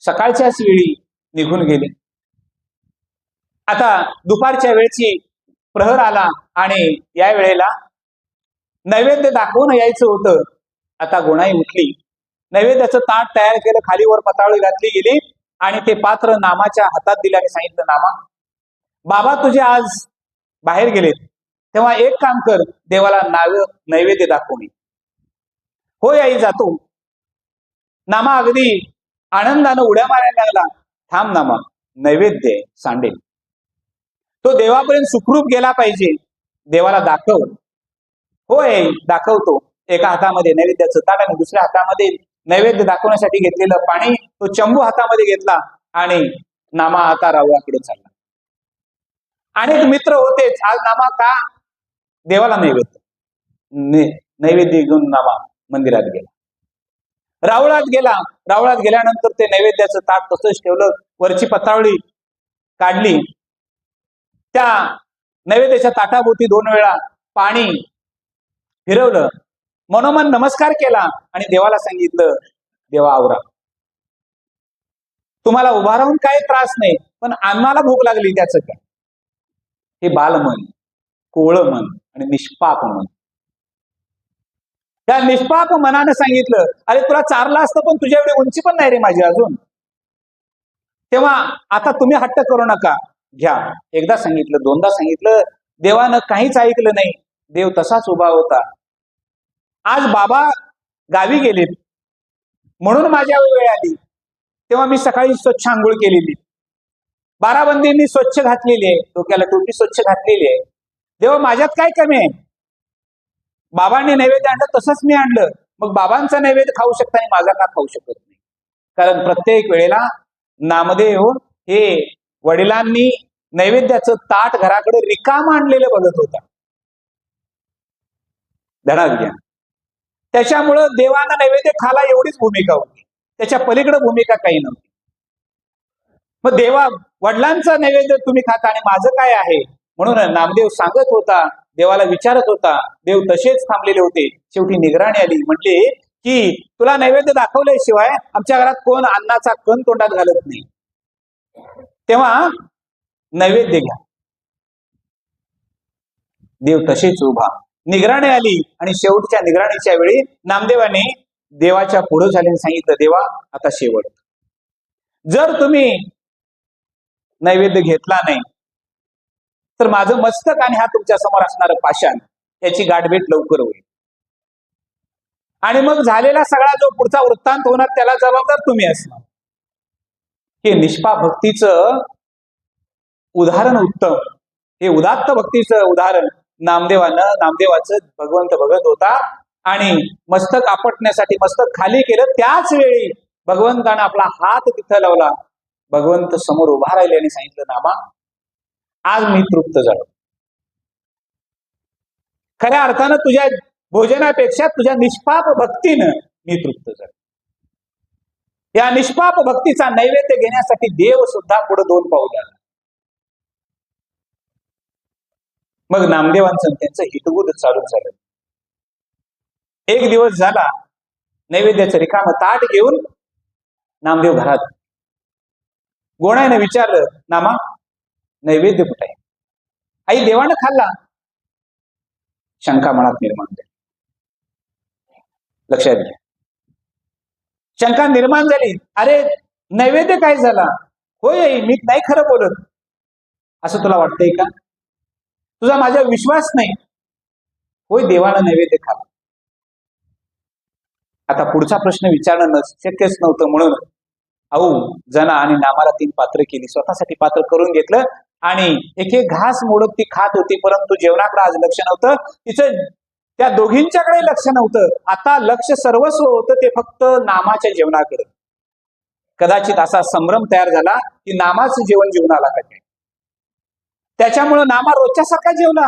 [SPEAKER 1] सकाळच्याच वेळी निघून गेले. आता दुपारच्या वेळची प्रहर आला आणि या वेळेला नैवेद्य दाखवून यायचं होतं. आता गोणाई उठली, नैवेद्याचं ताट तयार केलं, खालीवर पताळी घातली गेली आणि ते पात्र नामाच्या हातात दिले आणि सांगितलं, नामा, बाबा तुझे आज बाहेर गेलेत, तेव्हा एक काम कर, देवाला नैवेद्य दाखवून. होय आई, जातो. नामा अगदी आनंदानं उड्या मारायला लागला. थांब नामा, नैवेद्य सांडेल, तो देवापर्यंत सुखरूप गेला पाहिजे, देवाला दाखव. होय दाखवतो. एका हातामध्ये नैवेद्याचं ताट आणि दुसऱ्या हातामध्ये नैवेद्य दाखवण्यासाठी घेतलेलं पाणी, तो चंबू हातामध्ये घेतला आणि नामा आता रावळाकडे चालला. अनेक मित्र होतेच. आज नामा का देवाला नैवेद्य घेऊन नामा मंदिरात गेला, रावळात गेला. रावळात गेल्यानंतर ते नैवेद्याचं ताट तसंच ठेवलं, वरची पत्रावळी काढली, त्या नैवेद्याच्या ताटाभोवती 2 वेळा पाणी फिरवलं, मनोमन नमस्कार केला आणि देवाला सांगितलं, देवा आवरा, तुम्हाला उभा राहून काही त्रास नाही, पण आम्हाला भूक लागली, त्याचं काय? हे बालमन, कोवळं मन आणि निष्पाप मन. त्या निष्पाप मनानं सांगितलं, अरे तुला चारलं असतं, पण तुझ्या एवढी उंची पण नाही रे माझी अजून, तेव्हा आता तुम्ही हट्ट करू नका, घ्या. एकदा सांगितलं, दोनदा सांगितलं, देवानं काहीच ऐकलं नाही. देव तसाच उभा होता. आज बाबा गावी गेलेत म्हणून माझ्या वेळ आली, तेव्हा मी सकाळी स्वच्छ आंघोळ केलेली, बाराबंदी मी स्वच्छ घातलेली आहे, डोक्याला टोपी स्वच्छ घातलेली आहे. देवा माझ्यात काय कमी आहे? बाबांनी नैवेद्य आणलं तसंच मी आणलं, मग बाबांचा नैवेद्य खाऊ शकता आणि माझा का खाऊ शकत नाही? कारण प्रत्येक वेळेला नामदेव हे वडिलांनी नैवेद्याचं ताट घराकडे रिकाम आणलेलं बघत होता. धडाक घ्या. त्याच्यामुळं देवानं नैवेद्य खाला एवढीच भूमिका होती, त्याच्या पलीकडे भूमिका काही नव्हती. मग देवा वडिलांचा नैवेद्य तुम्ही खाता आणि माझं काय आहे? म्हणून नामदेव सांगत होता, देवाला विचारत होता. देव तसेच थांबलेले होते. शेवटी निगराणी आली, म्हटले की तुला नैवेद्य दाखवल्याशिवाय आमच्या घरात कोण अन्नाचा कण तोंडात घालत नाही, तेव्हा नैवेद्य घ्या. देव तसेच उभा. निगराणी आली आणि शेवटच्या निगराणीच्या वेळी नामदेवाने देवाच्या पुढे झाल्याने सांगितलं, देवा आता शेवट, जर तुम्ही नैवेद्य घेतला नाही तर माझं मस्तक आणि हा तुमच्या समोर असणारं पाषाण याची गाठभेट लवकर होईल, आणि मग झालेला सगळा जो पुढचा वृत्तांत होणार त्याला जबाबदार तुम्ही असणार. हे निष्पाप भक्तीचं उदाहरण उत्तम, हे उदात्त भक्तीचं उदाहरण नामदेवाचं भगवंत बघत होता आणि मस्तक आपटण्यासाठी मस्तक खाली केलं. त्याच वेळी भगवंतानं आपला हात तिथं लावला. भगवंत समोर उभा राहिले आणि सांगितलं, नामा आज मी तृप्त झालो. खऱ्या अर्थानं तुझ्या भोजनापेक्षा तुझ्या निष्पाप भक्तीनं मी तृप्त झालो. या निष्पाप भक्तीचा नैवेद्य घेण्यासाठी देव सुद्धा पुढे 2 पाऊल आला. मग नामदेवांचं त्यांचं हितगुज चालू झालं. एक दिवस झाला, नैवेद्याचं रिकामं ताट घेऊन नामदेव घरात. गोणाईने विचारलं, नामा नैवेद्य कुठे आहे? आई, देवानं खाल्ला. शंका मनात निर्माण झाली. लक्षात घ्या, शंका निर्माण झाली. अरे नैवेद्य काय झाला? होय आई, मी नाही खरं बोलत, असं तुला वाटतंय का? तुझा माझ्यावर विश्वास नाही? होय, देवानं नैवेद्य खाल्ला. आता पुढचा प्रश्न विचारणं शक्यच नव्हतं, म्हणून जना आणि नामाला 3 पात्र केली, स्वतःसाठी पात्र करून घेतलं आणि एक एक घास मोडत ती खात होती. परंतु जेवणाकडे आज लक्ष नव्हतं तिचं, त्या दोघींच्याकडे लक्ष नव्हतं. आता लक्ष सर्वस्व होतं ते फक्त नामाच्या जेवणाकडे. कदाचित असा संभ्रम तयार झाला की नामाचं जेवण जीवनाला का काय. त्याच्यामुळं नामा रोजच्या सारखा जेवला.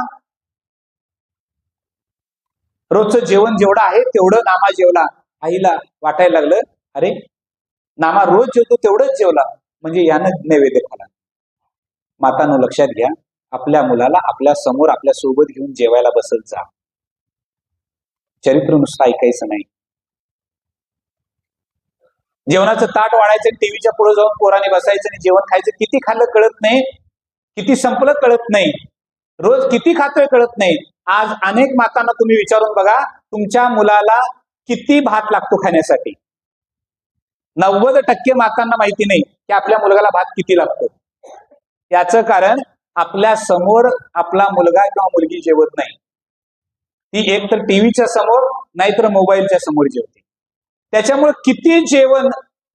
[SPEAKER 1] रोजचं जेवण जेवढं आहे तेवढं नामा जेवला. आईला वाटायला लागलं, अरे नामा रोज जेवतो तेवढंच जेवला, म्हणजे यानं नैवेद्य खाला. मातांनो लक्षात घ्या, आपल्या मुलाला आपल्या समोर आपल्या सोबत घेऊन जेवायला बसत जा. चरित्र नुसतं ऐकायचं नाही. जेवणाचं ताट वाढायचं, टीव्हीच्या पुढे जाऊन पोराने बसायचं आणि जेवण खायचं. किती खाल्लं कळत नाही, किती संपलं कळत नाही, रोज किती खातोय कळत नाही. आज अनेक मातांना तुम्ही विचारून बघा, तुमच्या मुलाला किती भात लागतो खाण्यासाठी. 90% मातांना माहिती नाही की आपल्या मुलगाला भात किती लागतो. याचं कारण आपल्या समोर आपला मुलगा किंवा मुलगी जेवत नाही. ती एक तर टीव्हीच्या समोर नाहीतर मोबाईलच्या समोर जेवते. त्याच्यामुळे किती जेवण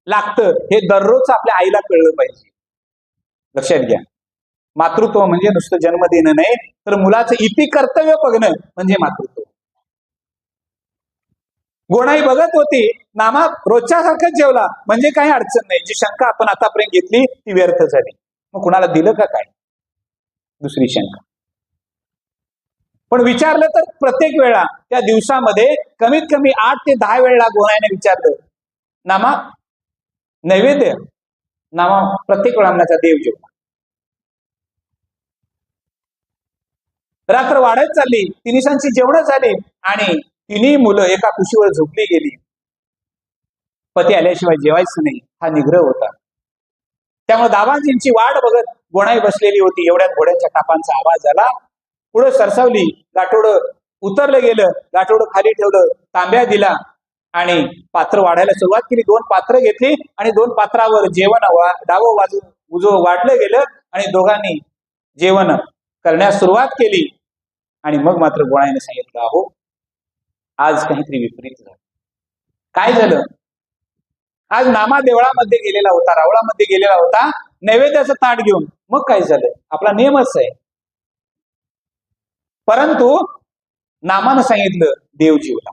[SPEAKER 1] लागतं हे दररोज आपल्या आईला कळलं पाहिजे. लक्षात घ्या, मातृत्व म्हणजे नुसतं जन्म देणं नाही, तर मुलाचं इति कर्तव्य बघणं म्हणजे मातृत्व. गोणाई बघत होती, नामा रोजच्या सारखंच जेवला म्हणजे काही अडचण नाही. जी शंका आपण आतापर्यंत घेतली ती व्यर्थ झाली. मग कुणाला दिलं का काय, दुसरी शंका. पण विचारलं तर प्रत्येक वेळा त्या दिवसामध्ये कमीत कमी 8 ते 10 वेळा गोणाईने विचारलं, नामा नैवेद्य. नामा प्रत्येक वेळा म्हणायचा देव जेवला. रात्र वाढत चालली, तिन्हीसांची जेवणं झाली आणि तिन्ही मुलं एका कुशीवर झोपली गेली. पती आल्याशिवाय जेवायचं नाही हा निग्रह होता. त्यामुळे दावाजींची वाट बघत गोणाई बसलेली होती. एवढ्यात घोड्यांच्या टापांचा आवाज आला. पुढे सरसावली, गाठोडं उतरलं गेलं, गाठोडं खाली ठेवलं, तांब्या दिला आणि पात्र वाढायला सुरुवात केली. 2 पात्र घेतली आणि 2 पात्रावर जेवण डावं बाजू उजवं वाढलं गेलं आणि दोघांनी जेवण करण्यास सुरुवात केली. आणि मग मात्र गोणाईने सांगितलं, अहो आज काहीतरी विपरीत झालं. काय झालं? आज नामा देवळामध्ये गेलेला होता, रावळामध्ये गेलेला होता नैवेद्याचं ताट घेऊन. मग काय झालं? आपला नियमच आहे. परंतु नामानं सांगितलं देव जीवला.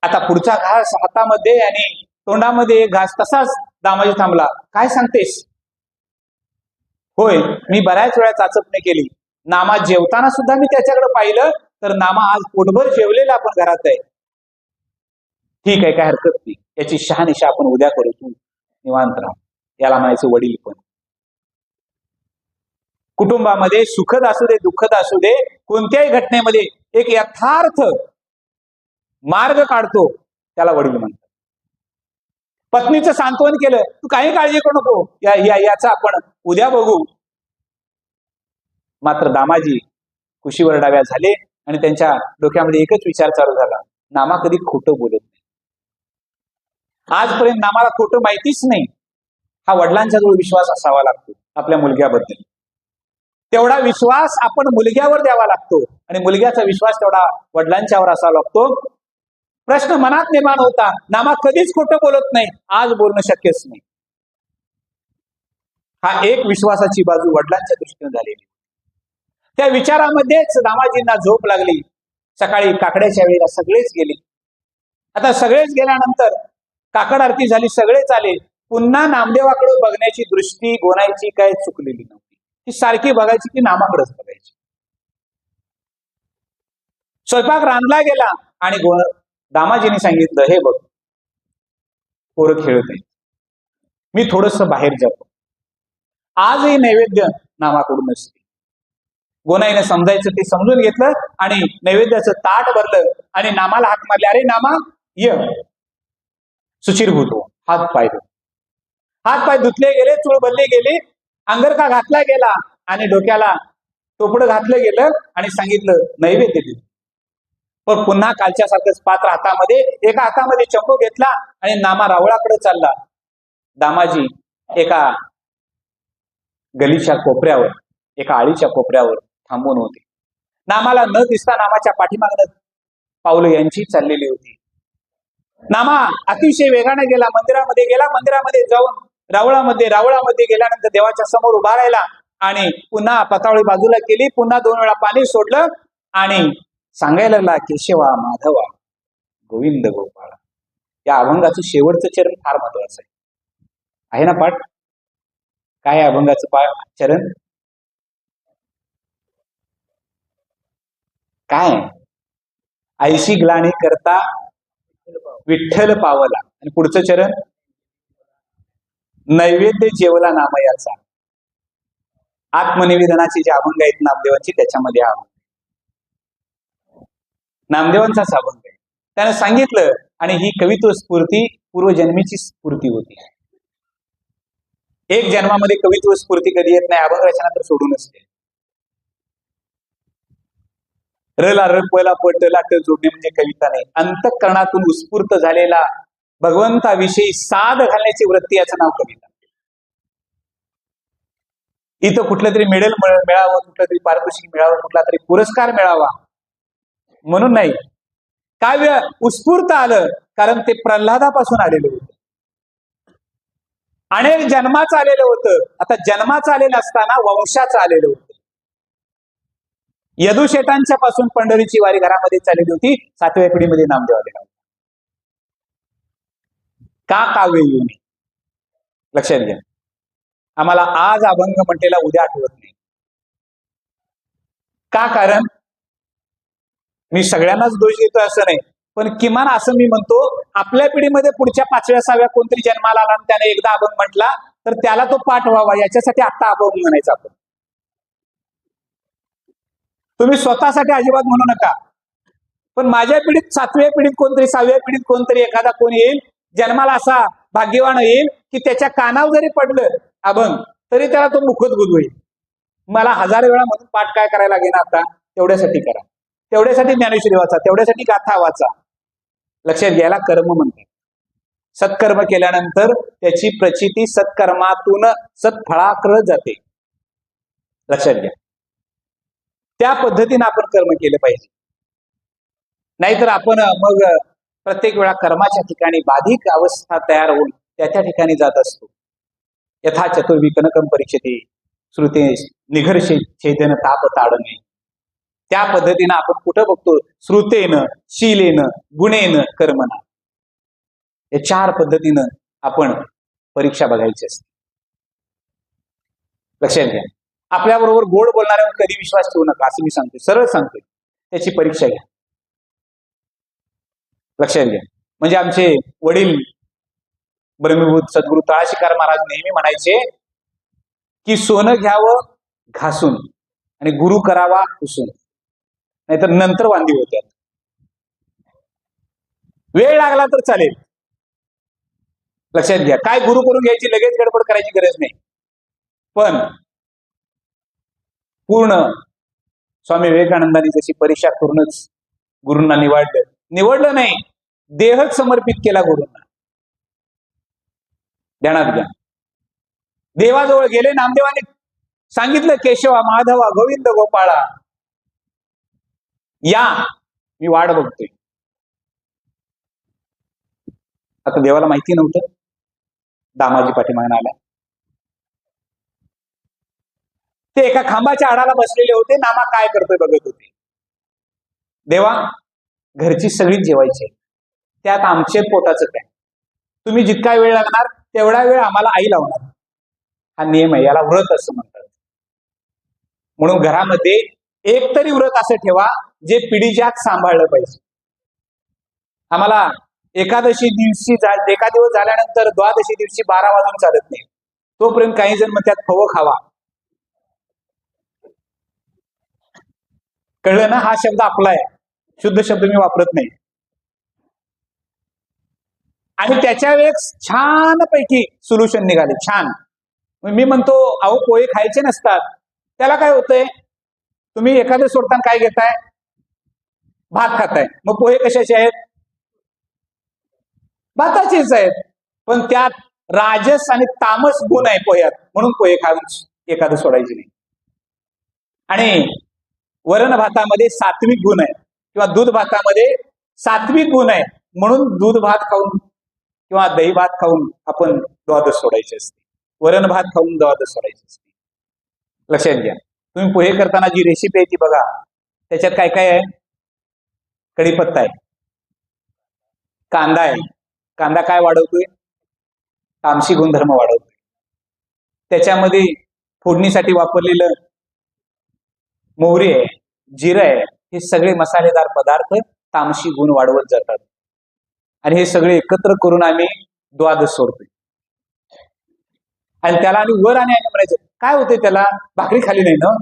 [SPEAKER 1] आता पुढचा घास हातामध्ये आणि तोंडामध्ये एक घास तसाच दामाजी थांबला. काय सांगतेस? होय, मी बऱ्याच वेळा चाचपणी केली. नामा जेवताना सुद्धा मी त्याच्याकडे पाहिलं तर नामा आज पोटभर जेवलेला आपण घरात आहे. ठीक आहे, काय हरकत नाही, याची शहानिशा आपण उद्या करू, तू निवांत राहा. याला म्हणायचं वडील. पण कुटुंबामध्ये सुखद असू दे दुःखद असू दे, कोणत्याही घटनेमध्ये एक यथार्थ मार्ग काढतो त्याला वडील म्हणतात. पत्नीचं सांत्वन केलं, तू काही काळजी करू नको, याचं आपण उद्या बघू. मात्र दामाजी कुशीवर डाव्या झाले आणि त्यांच्या डोक्यामध्ये एकच विचार चालू झाला, नामा कधी खोटं बोलत नाही. आजपर्यंत नामाला खोटं माहितीच नाही. हा वडिलांच्या जवळ विश्वास असावा लागतो आपल्या मुलग्याबद्दल. तेवढा विश्वास आपण मुलग्यावर द्यावा लागतो आणि मुलग्याचा विश्वास तेवढा वडिलांच्यावर असावा लागतो. प्रश्न मनात निर्माण होता, नामा कधीच खोटं बोलत नाही, आज बोलणं शक्यच नाही. हा एक विश्वासाची बाजू वडिलांच्या दृष्टीने झालेली. त्या विचारामध्येच दामाजींना झोप लागली. सकाळी काकड्याच्या वेळेला सगळेच गेले. आता सगळेच गेल्यानंतर काकड आरती झाली, सगळेच आले. पुन्हा नामदेवाकडे बघण्याची दृष्टी गोणाईची काय चुकलेली नव्हती. ती सारखी बघायची की नामाकडेच बघायची. स्वयंपाक रांधला गेला आणि दामाजींनी सांगितलं, हे बघ पोरं खेळत आहे, मी थोडस बाहेर जातो, आजही नैवेद्य नामाकडून असते. गोणाईने समजायचं ते समजून घेतलं आणि नैवेद्याचं ताट भरलं आणि नामाला हाक मारले, अरे नामा ये. सुचिरभूत हो, हात पाय धुतले गेले, चूळ भरली गेली, अंगरखा घातला गेला आणि डोक्याला टोपडं घातलं गेलं आणि सांगितलं नैवेद्य दिलं. पण पुन्हा कालच्या सारखंच पात्र हातामध्ये, एका हातामध्ये चंपू घेतला आणि नामा रावळाकडे चालला. दामाजी एका गलीच्या कोपऱ्यावर, एका आळीच्या कोपऱ्यावर थांबून होते. नामाला न दिसता नामाच्या पाठीमागनं पावलं यांची चाललेली होती. नामा अतिशय वेगाने गेला, मंदिरामध्ये गेला. मंदिरामध्ये जाऊन रावळामध्ये गेल्यानंतर देवाच्या समोर उभा राहिला आणि पुन्हा पतावळी बाजूला केली. पुन्हा 2 वेळा पाणी सोडलं आणि सांगायला लागला, केशवा माधवा गोविंद गोपाळ. या अभंगाचं शेवटचं चरण फार महत्वाचं आहे ना पाठ? काय आहे अभंगाचं पाठ चरण? काय आहे? ऐशी ग्लानी करता विठ्ठल पावला. आणि पुढचं चरण नैवेद्य जेवला नामयाचा. आत्मनिवेदनाचे जे अभंग आहेत नामदेवांची, त्याच्यामध्ये हा नामदेवांचाच अभंग आहे. त्यानं सांगितलं, आणि ही कवित्व स्फूर्ती पूर्वजन्मीची स्फूर्ती होती. एक जन्मामध्ये कवित्व स्फूर्ती कधी येत नाही, अभंग रचना तर सोडूनच नाही. रला रपला पट लाट जोडणे म्हणजे कविता नाही. अंतःकरणातून उत्स्फूर्त झालेला भगवंताविषयी साध घालण्याची वृत्ती, याचं नाव कविता. इथं कुठलं तरी मेडल मिळावं, कुठलं तरी पारितोषिक मिळावं, कुठला तरी पुरस्कार मिळावा म्हणून नाही. काव्य उत्स्फूर्त आलं कारण ते प्रल्हादापासून आलेलं होतं, अनेक जन्माचं आलेलं होतं. आता जन्माचं आलेलं असताना वंशाचं आलेलं होतं. यदुशेठांच्या पासून पंढरीची वारी घरामध्ये चाललेली होती. 7व्या पिढीमध्ये नामदेव आलेला. का काव्य येऊ नये? लक्षात घ्या. आम्हाला आज अभंग म्हटलेला उद्या आठवत नाही. का? कारण मी सगळ्यांनाच दोष देतोय असं नाही, पण किमान असं मी म्हणतो, आपल्या पिढीमध्ये पुढच्या 5व्या 6व्या कोणतरी जन्माला आला आणि त्याने एकदा अभंग म्हटला तर त्याला तो पाठ व्हावा, याच्यासाठी आता अभंग म्हणायचा आपण. तुम्ही स्वतःसाठी अजिबात म्हणू नका. पण माझ्या पिढीत 7व्या पिढीत कोणतरी, 6व्या पिढीत कोणतरी एखादा कोण येईल जन्माला, असा भाग्यवान येईल की त्याच्या कानावर जरी पडलं अभंग तरी त्याला तो मुखोद्गत होईल. मला 1000 वेळा म्हणून पाठ काय करायला लागेल आता? तेवढ्यासाठी करा, तेवढ्यासाठी ज्ञानेश्वरी वाचा, तेवढ्यासाठी गाथा वाचा. लक्षात घ्यायला कर्म म्हणतात. सत्कर्म केल्यानंतर त्याची प्रचिती सत्कर्मातून सत्फळाकडे जाते. लक्षात घ्या. त्या पद्धतीने आपण कर्म केलं पाहिजे. नाहीतर आपण मग प्रत्येक वेळा कर्माच्या ठिकाणी बाधिक अवस्था तयार होऊन त्या ठिकाणी जात असतो. यथा चतुर्वी कनकम परीक्षते श्रुते निघर्षे छेदन ताप ताडणे. त्या पद्धतीनं आपण कुठं बघतो? श्रुतेनं, शीलेनं, गुणेनं, कर्मना, या 4 पद्धतीनं आपण परीक्षा बघायची असते. लक्षात घ्या. आपल्याबरोबर गोड बोलणाऱ्यावर कधी विश्वास ठेवू नका, असं मी सांगतो, सरळ सांगतोय. त्याची परीक्षा घ्या. लक्षात घ्या. म्हणजे आमचे वडील ब्रह्मभूत सद्गुरू तळाशीकर महाराज नेहमी म्हणायचे की सोनं घ्यावं घासून आणि गुरु करावा पुसून, नाहीतर नंतर वांदी होत्यात. वेळ लागला तर चालेल. लक्षात घ्या. काय गुरु करून घ्यायची लगेच गडबड करायची गरज नाही. पण पूर्ण स्वामी विवेकानंदांनी जशी परीक्षा करूनच गुरूंना निवडलं नाही, देहच समर्पित केला गुरूंना. ध्यानात घ्या. देवाजवळ गेले, नामदेवाने सांगितलं, केशवा, माधवा, गोविंद, गोपाळा, या, मी वाट बघतोय. आता देवाला माहिती नव्हतं दामाजी पाठीमागून आला. ते एका खांबाच्या आडाला बसलेले होते. नामा काय करतोय बघत होते. देवा, घरची सगळीच जेवायची, त्यात आमचे पोटाचं काय? तुम्ही जितका वेळ लागणार तेवढा वेळ आम्हाला आई लावणार. हा नियम आहे, याला व्रत असं म्हणतात. म्हणून घरामध्ये एक तरी व्रत असं ठेवा जे पिढीजात सांभाळलं पाहिजे. आम्हाला एकादशी दिवशी एका दिवस झाल्यानंतर द्वादशी दिवशी 12 वाजून चालत नाही. तोपर्यंत काही जण म्हणतात फवं खावा. कळलं ना? हा शब्द आपला आहे, शुद्ध शब्द मी वापरत नाही. आणि त्याच्या वेळेस छानपैकी सोल्युशन निघाले, छान. मी म्हणतो, अहो पोहे खायचे नसतात. त्याला काय होतंय? तुम्ही एखादं सोडताना काय घेताय? भात खाताय. मग पोहे कशाचे आहेत? भाताचेच आहेत. पण त्यात राजस आणि तामस गुण आहे पोह्यात, म्हणून पोहे खाऊन एखादं सोडायचे नाही. आणि वरण भातामध्ये सात्विक गुण आहे, किंवा दूध भातामध्ये सात्विक गुण आहे, म्हणून दूध भात खाऊन किंवा दही भात खाऊन आपण द्वादश सोडायचे असते. वरण भात खाऊन द्वादश सोडायचे असते. लक्षात घ्या. तुम्ही पोहे करताना जी रेसिपी आहे ती बघा. त्याच्यात काय काय आहे? कढीपत्ता आहे, कांदा आहे, कांदा काय वाढवतोय? तामसी गुणधर्म वाढवतोय. त्याच्यामध्ये फोडणीसाठी वापरलेलं मोहरी आहे, जिरं आहे, हे सगळे मसालेदार पदार्थ तामसी गुण वाढवत जातात. आणि हे सगळे एकत्र करून आम्ही द्वादश सोडतोय. आणि त्याला आणि वर आणि म्हणायचं काय होतंय त्याला? भाकरी खाली नाही ना.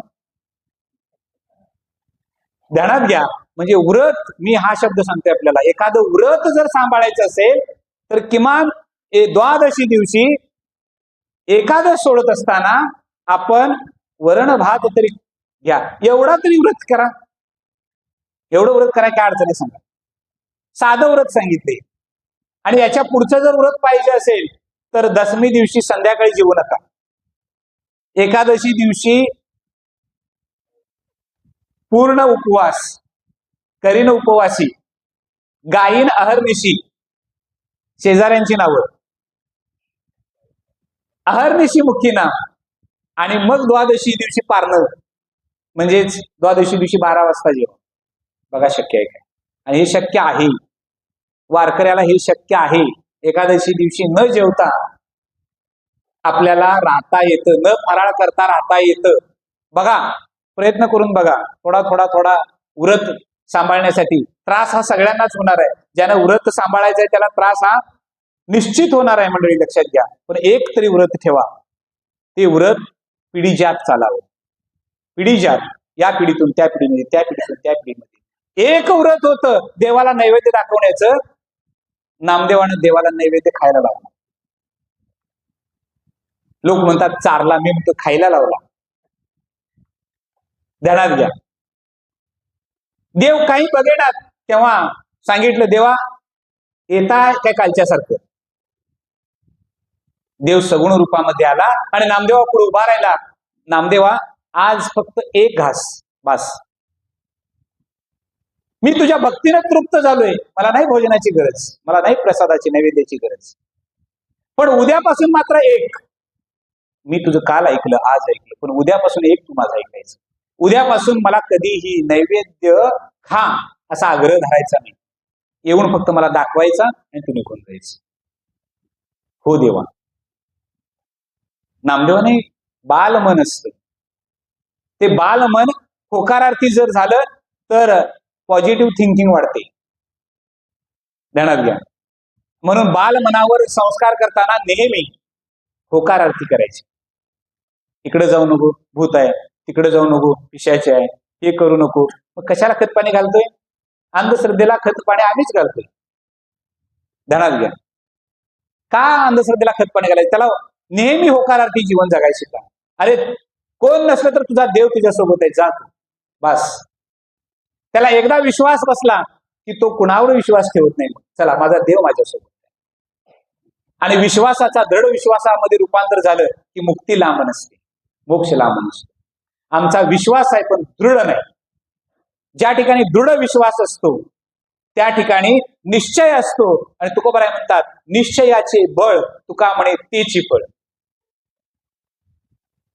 [SPEAKER 1] ध्यानात घ्या. म्हणजे व्रत, मी हा शब्द सांगतोय आपल्याला, एखादं व्रत जर सांभाळायचं असेल तर किमान द्वादशी दिवशी एकादश सोडत असताना आपण वरण भात तरी घ्या, एवढा तरी व्रत करा. एवढं व्रत करा, काय अडचणी सांगा. साधं व्रत सांगितले. आणि याच्या पुढचं जर व्रत पाहिजे असेल तर दशमी दिवशी संध्याकाळी जेवू नका. एकादशी दिवशी पूर्ण उपवास करीन उपवासी, गायीन अहर्निशी, शेजाऱ्यांची नावं, अहर्निशी मुख्य नाम, आणि मग द्वादशी दिवशी पारणं, म्हणजेच द्वादशी दिवशी 12 वाजता जेवण. बघा शक्य आहे काय? आणि हे शक्य आहे, वारकऱ्याला हे शक्य आहे. एकादशी दिवशी न जेवता आपल्याला राहता येतं, न फराळ करता राहता येतं. बघा, प्रयत्न करून बघा. थोडा थोडा थोडा व्रत सांभाळण्यासाठी. त्रास हा सगळ्यांनाच होणार आहे. ज्यानं व्रत सांभाळायचं आहे त्याला त्रास हा निश्चित होणार आहे मंडळी, लक्षात घ्या. पण एक तरी व्रत ठेवा, ते व्रत पिढीजात चालावं. पिढीजात, या पिढीतून त्या पिढीमध्ये, त्या पिढीतून त्या पिढीमध्ये. एक व्रत होतं देवाला नैवेद्य दाखवण्याचं. नामदेवानं देवाला नैवेद्य खायला लावला. लोक म्हणतात चारला, मी म्हणतो खायला लावला. ध्यानात घ्या. देव काही बघेनात तेव्हा सांगितलं, देवा येता काय कालच्यासारखं. देव सगुण रूपामध्ये आला आणि नामदेवा पुढे उभा राहिला. नामदेवा, आज फक्त एक घास बस. मी तुझ्या भक्तीने तृप्त झालोय. मला नाही भोजनाची गरज, मला नाही प्रसादाची नैवेद्याची गरज. पण उद्यापासून मात्र एक. मी तुझं काल ऐकलं, आज ऐकलं, पण उद्यापासून एक तू माझं ऐकायचं. उद्यापासून मला कधीही नैवेद्य खा असा आग्रह धरायचा नाही. येऊन फक्त मला दाखवायचा आणि तू निघून जायचं. हो देवा. नामदेवाने बालमन असतं. ते बालमन होकारार्थी जर झालं तर पॉझिटिव्ह थिंकिंग वाढते. ध्यानात घ्या. म्हणून बालमनावर संस्कार करताना नेहमी होकारार्थी करायचे. इकडे जाऊ नको, भूत आहे. तिकडे जाऊ नको, पिशाचे आहे. हे करू नको. मग कशाला खतपाणी घालतोय? अंधश्रद्धेला खतपाणी आम्हीच घालतोय. ध्यानात घ्या. का अंधश्रद्धेला खतपाणी घालायचं? त्याला नेहमी होकारार्थी जीवन जगायचे का? अरे कोण नसलं तर तुझा देव तुझ्यासोबत आहे, जा तू बस. त्याला एकदा विश्वास बसला की तो कुणावर विश्वास ठेवत नाही. चला, माझा देव माझ्यासोबत. आणि विश्वासाचा, दृढ विश्वासामध्ये रूपांतर झालं की मुक्ती लांब नसते, मोक्ष लांब नसतो. आमचा विश्वास आहे पण दृढ नाही. ज्या ठिकाणी दृढ विश्वास असतो त्या ठिकाणी निश्चय असतो. आणि तुकोबाराय म्हणतात, निश्चयाचे बळ तुका म्हणे तेची फळ.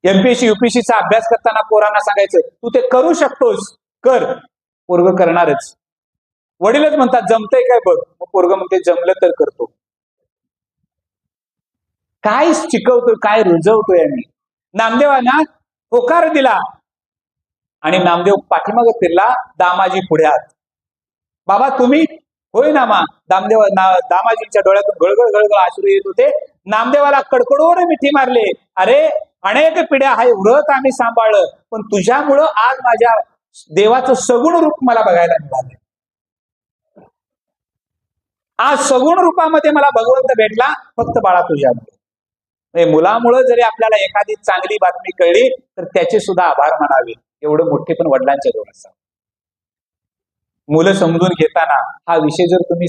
[SPEAKER 1] एमपीएससी युपीएससीचा अभ्यास करताना पोरांना सांगायचं, तू ते करू शकतोस, कर. पोरग करणारच. वडीलच म्हणतात, जमतंय काय बघ. मग पोरग म्हणते, जमलं तर करतो. काय शिकवतोय, काय रुजवतोय आम्ही? नामदेवांना होकार दिला आणि नामदेव पाठीमागे फिरला, दामाजी पुढे आत. बाबा तुम्ही? होय नामा. दामाजींच्या डोळ्यातून गळगळ गळगळ अश्रू येत होते. नामदेवाला कडकडून मिठी मारले. अरे अनेक पिढ्या आहे व्रत आम्ही सांभाळलं, पण तुझ्यामुळं आज माझ्या देवाचं सगुण रूप मला बघायला मिळालं. आज सगुण रूपामध्ये मला भगवंत भेटला, फक्त बाळा तुझ्यामुळे. मुलामुळे जरी आपल्याला एखादी चांगली बातमी कळली तर त्याचे सुद्धा आभार मानावे. एवढं मोठे पण वडिलांच्या जवळ असावं. मुलं समजून घेताना हा विषय जर तुम्ही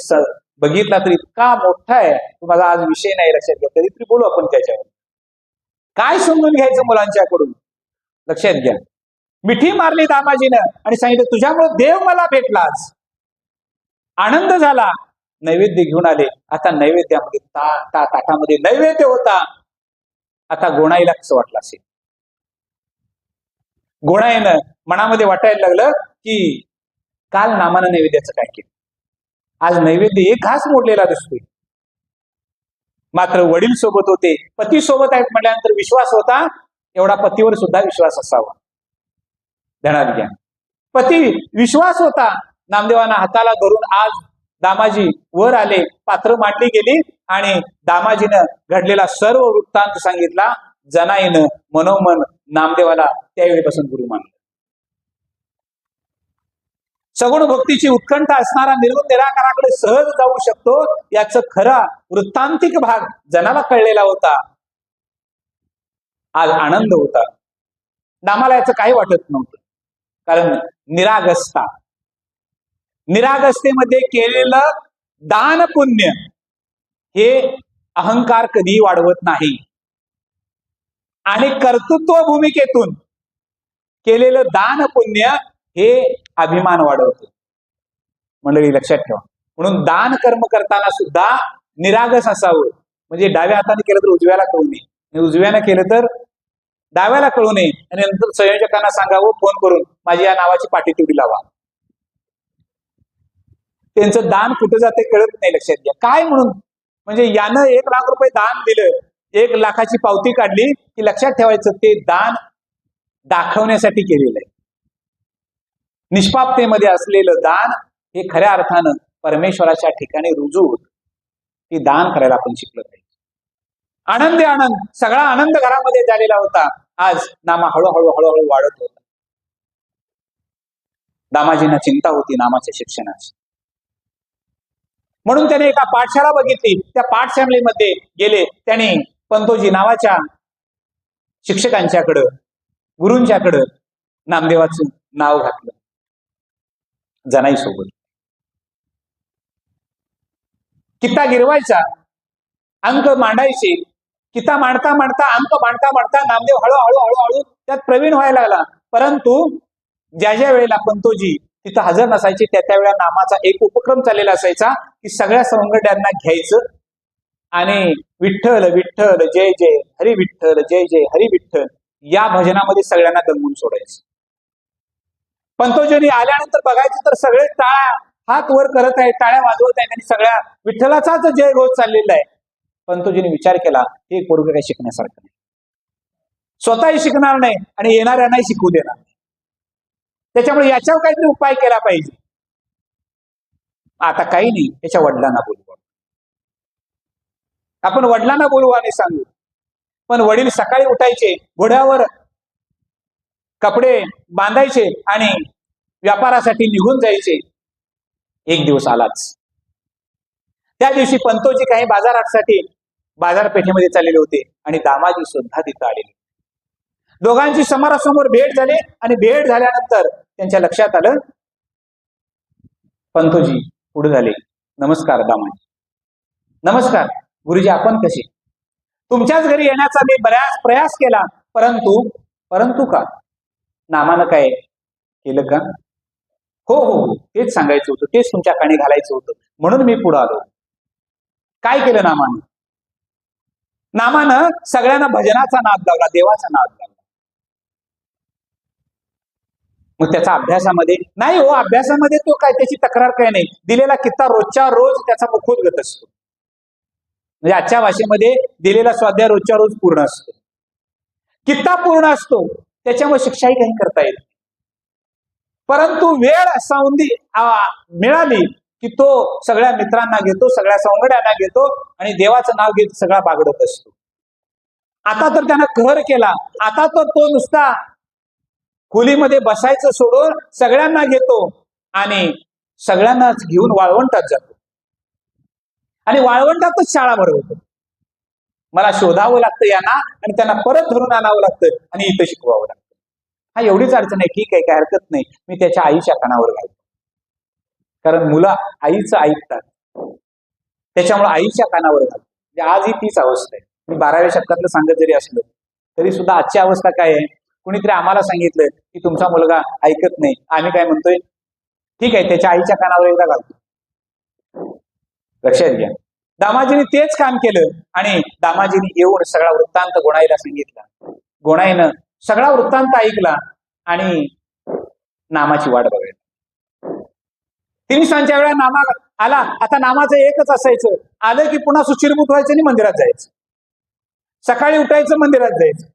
[SPEAKER 1] बघितला तर इतका मोठा आहे. तुम्हाला आज विषय नाही लक्षात घ्या, तरी बोलू आपण त्याच्यावर. काय समजून घ्यायचं मुलांच्याकडून, लक्षात घ्या. मिठी मारली दामाजीनं आणि सांगितलं, तुझ्यामुळे देव मला भेटलाच. आनंद झाला. नैवेद्य घेऊन आले. आता नैवेद्यामध्ये ताटामध्ये नैवेद्य होता. आता गोणाईला कसं वाटलं असेल? गोणाईनं मनामध्ये वाटायला लागलं की काल नामानं नैवेद्याचं काय केलं, आज नैवेद्य एक घास मोडलेला दिसतोय. मात्र वडील सोबत होते, पती सोबत आहेत म्हटल्यानंतर विश्वास होता, एवढा पतीवर सुद्धा विश्वास असावा. ध्यानात घ्या. पती विश्वास होता. नामदेवांना हाताला धरून आज दामाजी वर आले, पात्र मांडली गेली आणि दामाजीनं घडलेला सर्व वृत्तांत सांगितला. जनाईनं मनोमन नामदेवाला त्यावेळीपासून गुरु मानलं. सगुण भक्तीची उत्कंठा असणारा निर्गुण निराकाराकडे सहज जाऊ शकतो, याचं खरा वृत्तांतिक भाग जनाला कळलेला होता. आज आनंद होता. दामाला याचं काही वाटत नव्हतं, कारण निरागसतेमध्ये केलेलं दान पुण्य हे अहंकार कधी वाढवत नाही आणि कर्तृत्व भूमिकेतून केलेलं दान पुण्य हे अभिमान वाढवतं. मंडळी लक्षात ठेवा. म्हणून दान कर्म करताना सुद्धा निरागस असावं. म्हणजे डाव्या हाताने केलं तर उजव्याला कळू नये, आणि उजव्यानं केलं तर डाव्याला कळू नये. आणि नंतर संयोजकांना सांगावं फोन करून, माझी या नावाची पाटी तेवढी लावा. त्यांचं दान कुठं जाते कळत नाही. लक्षात घ्या. काय म्हणून, म्हणजे यानं 1 लाख रुपये दान दिलं, 1 लाखाची पावती काढली की लक्षात ठेवायचं ते दान दाखवण्यासाठी केलेलं आहे. निष्पापतेमध्ये असलेलं दान हे खऱ्या अर्थानं परमेश्वराच्या ठिकाणी रुजू होत. ती दान करायला आपण शिकलं पाहिजे. आनंदी आनंद, सगळा आनंद घरामध्ये झालेला होता. आज नामा हळूहळू वाढत होता. दामाजींना चिंता होती नामाच्या शिक्षणाची. म्हणून त्याने एका पाठशाळा बघितली. त्या पाठशाळेमध्ये गेले. त्याने पंतोजी नावाच्या शिक्षकांच्याकडं, गुरूंच्याकडं नामदेवाचं नाव घातलं. जनाई सोबत किता गिरवायचा, अंक मांडायचे. किता मांडता अंक मांडता नामदेव हळूहळू त्यात प्रवीण व्हायला लागला. परंतु ज्या वेळेला पंतोजी तिथं हजर नसायचे त्या वेळेला नामाचा एक उपक्रम चाललेला असायचा की सगळ्या सवंगड्यांना घ्यायचं आणि विठ्ठल विठ्ठल जय जय हरी विठ्ठल जय जय हरी विठ्ठल या भजनामध्ये सगळ्यांना दंगून सोडायचं. पंतोजींनी आल्यानंतर बघायचं तर सगळे टाळ्या हात वर करत आहेत, टाळ्या वाजवत आहेत आणि सगळ्या विठ्ठलाचाच जय घोष चाललेला आहे. पंतोजींनी विचार केला, हे पोरगं काही शिकण्यासारखं नाही, स्वतःही शिकणार नाही आणि येणाऱ्यांनाही शिकवू देणार नाही. त्याच्यामुळे याच्यावर काहीतरी उपाय केला पाहिजे. आता काही नाही, त्याच्या वडिलांना बोलवू, आपण वडिलांना बोलवू आणि सांगू. पण वडील सकाळी उठायचे, घोड्यावर कपडे बांधायचे आणि व्यापारासाठी निघून जायचे. एक दिवस आलाच. त्या दिवशी पंतोजी काही बाजारासाठी बाजारपेठेमध्ये चाललेले होते आणि दामाजी सुद्धा तिथं आलेले. दोघांची समोरासमोर भेट झाली आणि भेट झाल्यानंतर त्यांच्या लक्षात आलं, पंतोजी पुढे झाले. नमस्कार दामाजी. नमस्कार गुरुजी, आपण कसे? तुमच्याच घरी येण्याचा मी बऱ्याच प्रयास केला, परंतु का नामानं काय केलं का? हो हो हो, तेच सांगायचं होतं, तेच तुमच्या कानी घालायचं होतं, म्हणून मी पुढे आलो. काय केलं नामानं? नामानं सगळ्यांना भजनाचा नाद लावला, देवाचा नाद लावला. मग त्याचा अभ्यासामध्ये नाही हो, अभ्यासामध्ये तो काय त्याची तक्रार काय नाही. दिलेला कित्ता रोजच्या रोज त्याचा मुखोद्गत असतो. म्हणजे आजच्या भाषेमध्ये दिलेला स्वाध्याय रोजच्या रोज पूर्ण असतो, कित्ता पूर्ण असतो. त्याच्यामुळे शिक्षाही काही करता येत. परंतु वेळ संधी मिळाली की तो सगळ्या मित्रांना घेतो, सगळ्या सवंगड्यांना घेतो आणि देवाचं नाव घेत सगळा बागडत असतो. आता तर त्यानं कहर केला. आता तर तो नुसता खोलीमध्ये बसायचं सोडून सगळ्यांना घेतो आणि सगळ्यांनाच घेऊन वाळवंटात जातो आणि वाळवंटातच शाळा भरवतो. मला शोधावं लागतं यांना आणि त्यांना परत धरून आणावं लागतं आणि इथं शिकवावं लागतं. हा एवढीच अडचण आहे. ठीक आहे, काय हरकत नाही, मी त्याच्या आईच्या कानावर घालतो. कारण मुलं आईचं ऐकतात, त्याच्यामुळे आईच्या कानावर घालतो. म्हणजे आजही तीच अवस्था आहे. मी 12व्या शतकातलं सांगत जरी असलं तरी सुद्धा आजची अवस्था काय आहे? कुणीतरी आम्हाला सांगितलं की तुमचा मुलगा ऐकत नाही, आम्ही काय म्हणतोय, ठीक आहे, त्याच्या आईच्या कानावर एकदा घालतो. लक्षात घ्या, दामाजीने तेच काम केलं आणि दामाजीने येऊन सगळा वृत्तांत गोणाईला सांगितला. गोणाईनं सगळा वृत्तांत ऐकला आणि नामाची वाट बघायला. 3 सांच्या वेळा आला, आता नामाचं एकच असायचं, आलं की पुन्हा सुचिरभूत व्हायचं आणि मंदिरात जायचं, सकाळी उठायचं मंदिरात जायचं,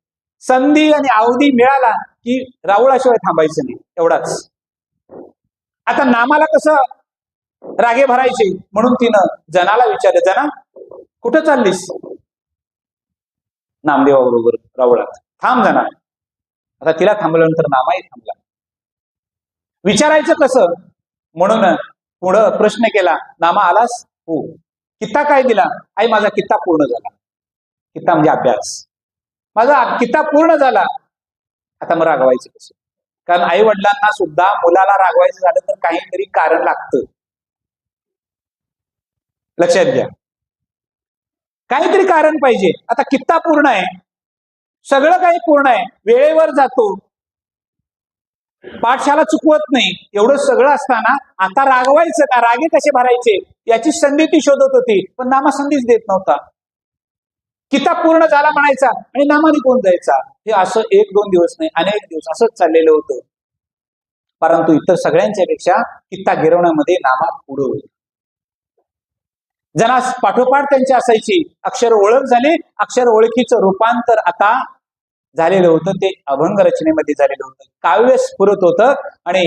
[SPEAKER 1] संधी आणि अवधी मिळाला की रावळाशिवाय थांबायचं नाही, एवढाच. आता नामाला कसं रागे भरायचे म्हणून तिनं जनाला विचारलं, जना कुठं चाललीस? नामदेवाबरोबर रावळात. थांब जना. आता तिला थांबल्यानंतर नामाही थांबला. विचारायचं कसं म्हणून पुढं प्रश्न केला, नामा आलास? हो. कित्ता काय दिला? आई माझा कित्ता पूर्ण झाला. कित्ता म्हणजे अभ्यास. माझा कित्ता पूर्ण झाला. आता मग रागवायचं कसं? कारण आई वडिलांना सुद्धा मुलाला रागवायचं झालं तर काहीतरी कारण लागतं. लक्षात घ्या, काहीतरी कारण पाहिजे. आता कित्ता पूर्ण आहे, सगळं काही पूर्ण आहे, वेळेवर जातो, पाठशाला चुकवत नाही, एवढं सगळं असताना आता रागवायचं का? रागे कसे भरायचे याची संधी ती शोधत होती, पण नामा संधीच देत नव्हता. किताब पूर्ण झाला म्हणायचा आणि नामा निघून जायचा. हे असं 1-2 दिवस नाही, अनेक दिवस असंच चाललेलं होतं. परंतु इतर सगळ्यांच्या पेक्षा कित्ता गिरवण्यामध्ये नामा पुढे होती. जना पाठोपाठ त्यांची असायची. अक्षर ओळख झाली, अक्षर ओळखीचं रूपांतर आता झालेलं होतं, ते अभंग रचनेमध्ये झालेलं होतं, काव्य स्फुरत होतं. आणि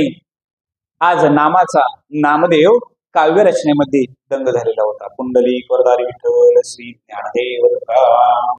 [SPEAKER 1] आज नामाचा नामदेव काव्य रचनेमध्ये दंग झालेला होता. पुंडलिक वरदारी विठ्ठल श्री ज्ञानदेव तुकाराम.